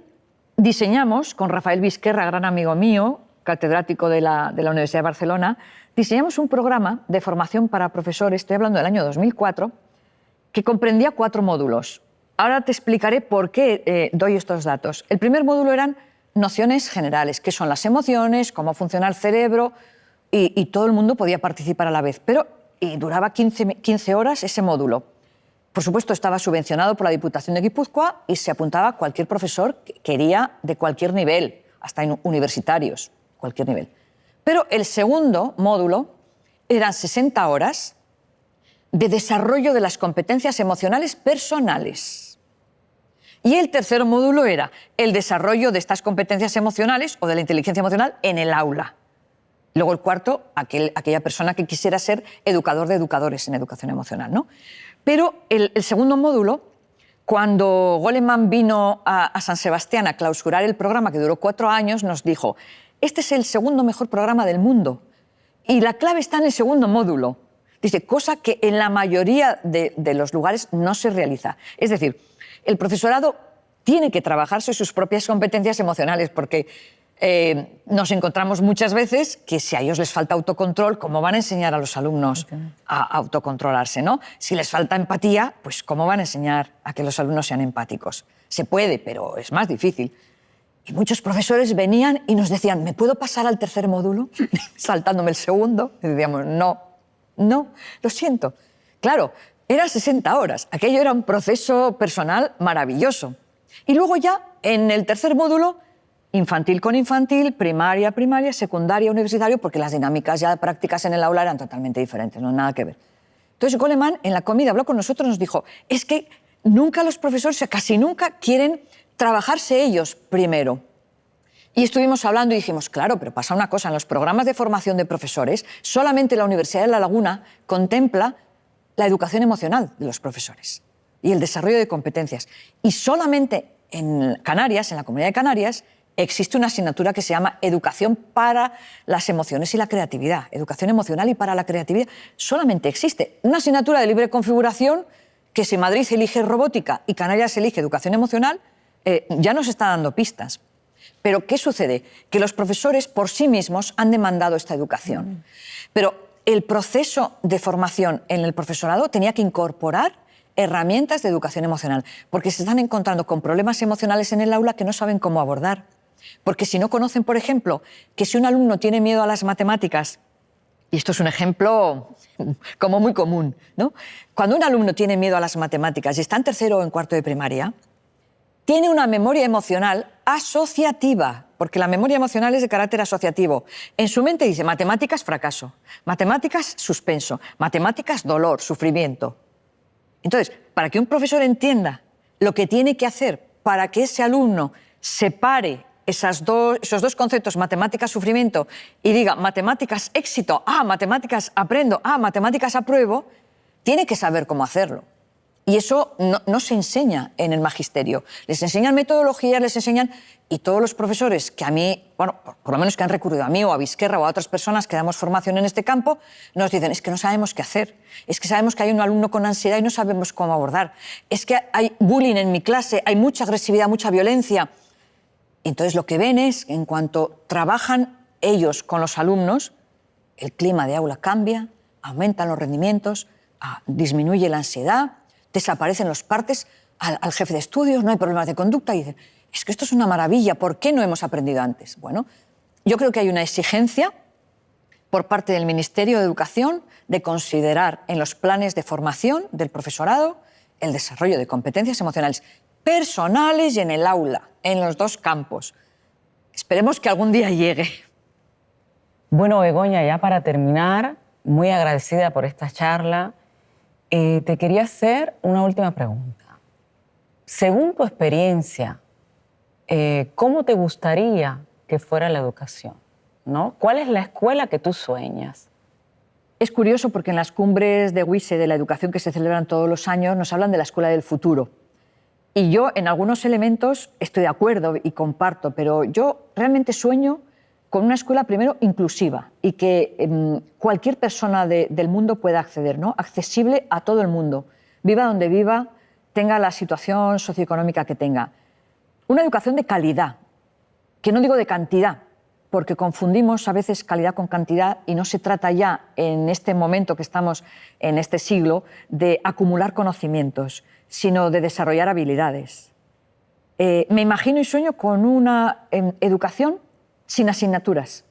diseñamos, con Rafael Vizquerra, gran amigo mío, catedrático de la Universidad de Barcelona, diseñamos un programa de formación para profesores, estoy hablando del año 2004, que comprendía 4 módulos. Ahora te explicaré por qué doy estos datos. El primer módulo eran nociones generales, qué son las emociones, cómo funciona el cerebro, y todo el mundo podía participar a la vez. Y duraba 15 horas ese módulo. Por supuesto, estaba subvencionado por la Diputación de Guipúzcoa y se apuntaba cualquier profesor que quería de cualquier nivel, hasta universitarios, cualquier nivel. Pero el segundo módulo eran 60 horas de desarrollo de las competencias emocionales personales. Y el tercer módulo era el desarrollo de estas competencias emocionales o de la inteligencia emocional en el aula. Luego el cuarto, aquella persona que quisiera ser educador de educadores en educación emocional, ¿no? Pero el segundo módulo, cuando Goleman vino a San Sebastián a clausurar el programa, que duró 4 años, nos dijo, este es el segundo mejor programa del mundo y la clave está en el segundo módulo. Dice, cosa que en la mayoría de los lugares no se realiza. Es decir, el profesorado tiene que trabajarse sus propias competencias emocionales porque nos encontramos muchas veces que si a ellos les falta autocontrol, ¿cómo van a enseñar a los alumnos a autocontrolarse, ¿no? Si les falta empatía, pues ¿cómo van a enseñar a que los alumnos sean empáticos? Se puede, pero es más difícil. Y muchos profesores venían y nos decían, ¿me puedo pasar al tercer módulo? Saltándome el segundo. Y decíamos, no, lo siento. Claro, eran 60 horas. Aquello era un proceso personal maravilloso. Y luego ya, en el tercer módulo, infantil con infantil, primaria, secundaria, universitario, porque las dinámicas ya prácticas en el aula eran totalmente diferentes, no nada que ver. Entonces Goleman en la comida habló con nosotros y nos dijo, es que nunca los profesores, o sea, casi nunca quieren trabajarse ellos primero. Y estuvimos hablando y dijimos, claro, pero pasa una cosa, en los programas de formación de profesores, solamente la Universidad de La Laguna contempla la educación emocional de los profesores y el desarrollo de competencias. Y solamente en Canarias, en la Comunidad de Canarias, existe una asignatura que se llama Educación para las emociones y la creatividad. Educación emocional y para la creatividad. Solamente existe una asignatura de libre configuración que si Madrid elige robótica y Canarias elige educación emocional, ya nos está dando pistas. Pero ¿qué sucede? Que los profesores por sí mismos han demandado esta educación. Pero el proceso de formación en el profesorado tenía que incorporar herramientas de educación emocional, porque se están encontrando con problemas emocionales en el aula que no saben cómo abordar. Porque si no conocen, por ejemplo, que si un alumno tiene miedo a las matemáticas, y esto es un ejemplo como muy común, ¿no? Cuando un alumno tiene miedo a las matemáticas y está en tercero o en cuarto de primaria, tiene una memoria emocional asociativa, porque la memoria emocional es de carácter asociativo. En su mente dice matemáticas, fracaso, matemáticas, suspenso, matemáticas, dolor, sufrimiento. Entonces, para que un profesor entienda lo que tiene que hacer para que ese alumno separe esos dos conceptos, matemáticas, sufrimiento, y diga matemáticas, éxito, matemáticas, aprendo, matemáticas, apruebo, tiene que saber cómo hacerlo. Y eso no se enseña en el magisterio. Les enseñan metodologías, les enseñan... Y todos los profesores que a mí, bueno, por lo menos que han recurrido a mí o a Vizquerra o a otras personas que damos formación en este campo, nos dicen, es que no sabemos qué hacer, es que sabemos que hay un alumno con ansiedad y no sabemos cómo abordar, es que hay bullying en mi clase, hay mucha agresividad, mucha violencia. Entonces lo que ven es que en cuanto trabajan ellos con los alumnos, el clima de aula cambia, aumentan los rendimientos, disminuye la ansiedad, desaparecen los partes al jefe de estudios, no hay problemas de conducta y dicen, es que esto es una maravilla, ¿por qué no hemos aprendido antes? Bueno, yo creo que hay una exigencia por parte del Ministerio de Educación de considerar en los planes de formación del profesorado el desarrollo de competencias emocionales personales y en el aula, en los dos campos. Esperemos que algún día llegue. Bueno, Begoña, ya para terminar, muy agradecida por esta charla, te quería hacer una última pregunta. Según tu experiencia, ¿cómo te gustaría que fuera la educación? ¿No? ¿Cuál es la escuela que tú sueñas? Es curioso porque en las cumbres de WISE de la educación que se celebran todos los años nos hablan de la escuela del futuro. Y yo en algunos elementos estoy de acuerdo y comparto, pero yo realmente sueño con una escuela primero inclusiva y que cualquier persona del mundo pueda acceder, ¿no? Accesible a todo el mundo, viva donde viva, tenga la situación socioeconómica que tenga. Una educación de calidad, que no digo de cantidad, porque confundimos a veces calidad con cantidad y no se trata ya, en este momento que estamos en este siglo, de acumular conocimientos, sino de desarrollar habilidades. Me imagino y sueño con una educación sin asignaturas,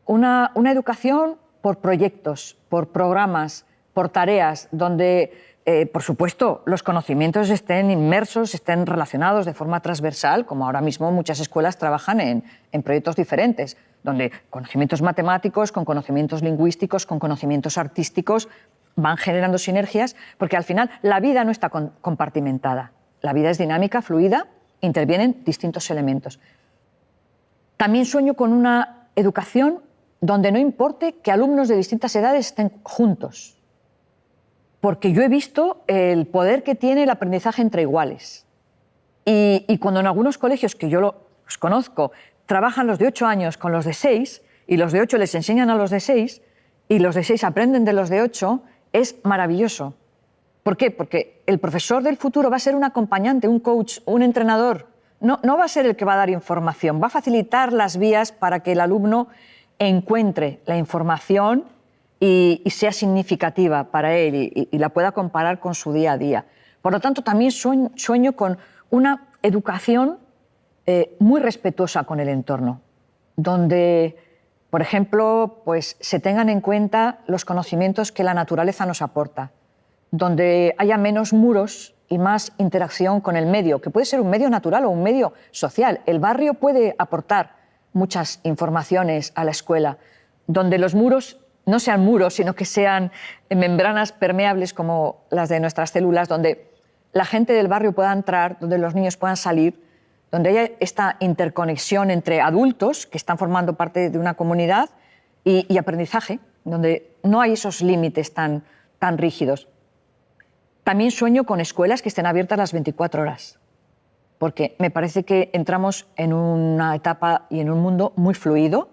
una educación por proyectos, por programas, por tareas, donde... por supuesto, los conocimientos estén inmersos, estén relacionados de forma transversal, como ahora mismo muchas escuelas trabajan en proyectos diferentes, donde conocimientos matemáticos, con conocimientos lingüísticos, con conocimientos artísticos, van generando sinergias, porque al final la vida no está compartimentada. La vida es dinámica, fluida, intervienen distintos elementos. También sueño con una educación donde no importe que alumnos de distintas edades estén juntos, porque yo he visto el poder que tiene el aprendizaje entre iguales. Y cuando en algunos colegios, que yo los conozco, trabajan los de 8 años con los de 6, y los de 8 les enseñan a los de 6, y los de 6 aprenden de los de 8, es maravilloso. ¿Por qué? Porque el profesor del futuro va a ser un acompañante, un coach, un entrenador. No va a ser el que va a dar información, va a facilitar las vías para que el alumno encuentre la información y sea significativa para él y la pueda comparar con su día a día. Por lo tanto, también sueño con una educación muy respetuosa con el entorno, donde, por ejemplo, pues, se tengan en cuenta los conocimientos que la naturaleza nos aporta, donde haya menos muros y más interacción con el medio, que puede ser un medio natural o un medio social. El barrio puede aportar muchas informaciones a la escuela, donde los muros no sean muros, sino que sean membranas permeables como las de nuestras células, donde la gente del barrio pueda entrar, donde los niños puedan salir, donde haya esta interconexión entre adultos que están formando parte de una comunidad y aprendizaje, donde no hay esos límites tan rígidos. También sueño con escuelas que estén abiertas las 24 horas, porque me parece que entramos en una etapa y en un mundo muy fluido,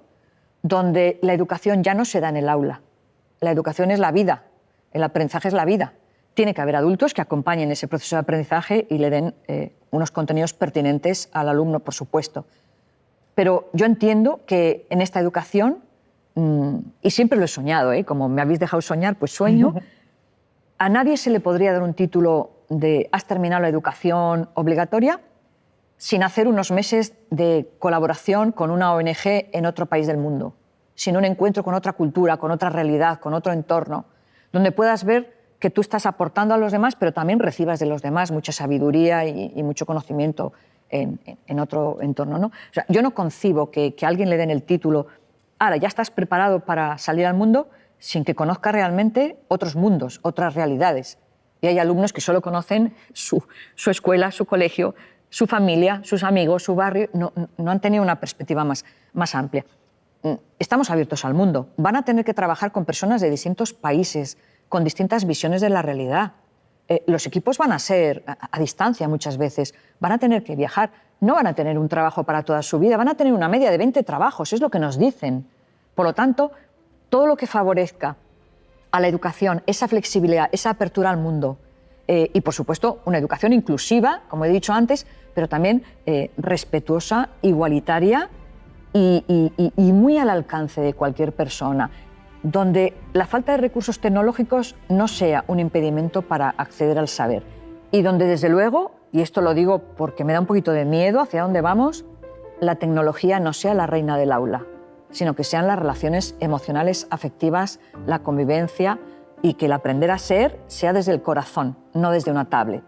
donde la educación ya no se da en el aula. La educación es la vida, el aprendizaje es la vida. Tiene que haber adultos que acompañen ese proceso de aprendizaje y le den unos contenidos pertinentes al alumno, por supuesto. Pero yo entiendo que en esta educación, y siempre lo he soñado, como me habéis dejado soñar, pues sueño, a nadie se le podría dar un título de has terminado la educación obligatoria sin hacer unos meses de colaboración con una ONG en otro país del mundo, sin un encuentro con otra cultura, con otra realidad, con otro entorno, donde puedas ver que tú estás aportando a los demás, pero también recibas de los demás mucha sabiduría y mucho conocimiento en otro entorno, ¿no? O sea, yo no concibo que a alguien le den el título, ahora ya estás preparado para salir al mundo, sin que conozca realmente otros mundos, otras realidades. Y hay alumnos que solo conocen su escuela, su colegio, su familia, sus amigos, su barrio, no han tenido una perspectiva más amplia. Estamos abiertos al mundo. Van a tener que trabajar con personas de distintos países, con distintas visiones de la realidad. los equipos van a ser a distancia muchas veces, van a tener que viajar, no van a tener un trabajo para toda su vida, van a tener una media de 20 trabajos, es lo que nos dicen. Por lo tanto, todo lo que favorezca a la educación, esa flexibilidad, esa apertura al mundo y, por supuesto, una educación inclusiva, como he dicho antes, pero también respetuosa, igualitaria y muy al alcance de cualquier persona, donde la falta de recursos tecnológicos no sea un impedimento para acceder al saber y donde, desde luego, y esto lo digo porque me da un poquito de miedo hacia dónde vamos, la tecnología no sea la reina del aula, sino que sean las relaciones emocionales, afectivas, la convivencia y que el aprender a ser sea desde el corazón, no desde una tablet.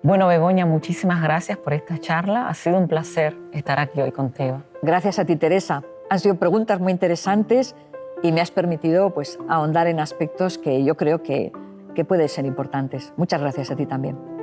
Bueno, Begoña, muchísimas gracias por esta charla. Ha sido un placer estar aquí hoy contigo. Gracias a ti, Teresa. Han sido preguntas muy interesantes y me has permitido ahondar en aspectos que yo creo que pueden ser importantes. Muchas gracias a ti también.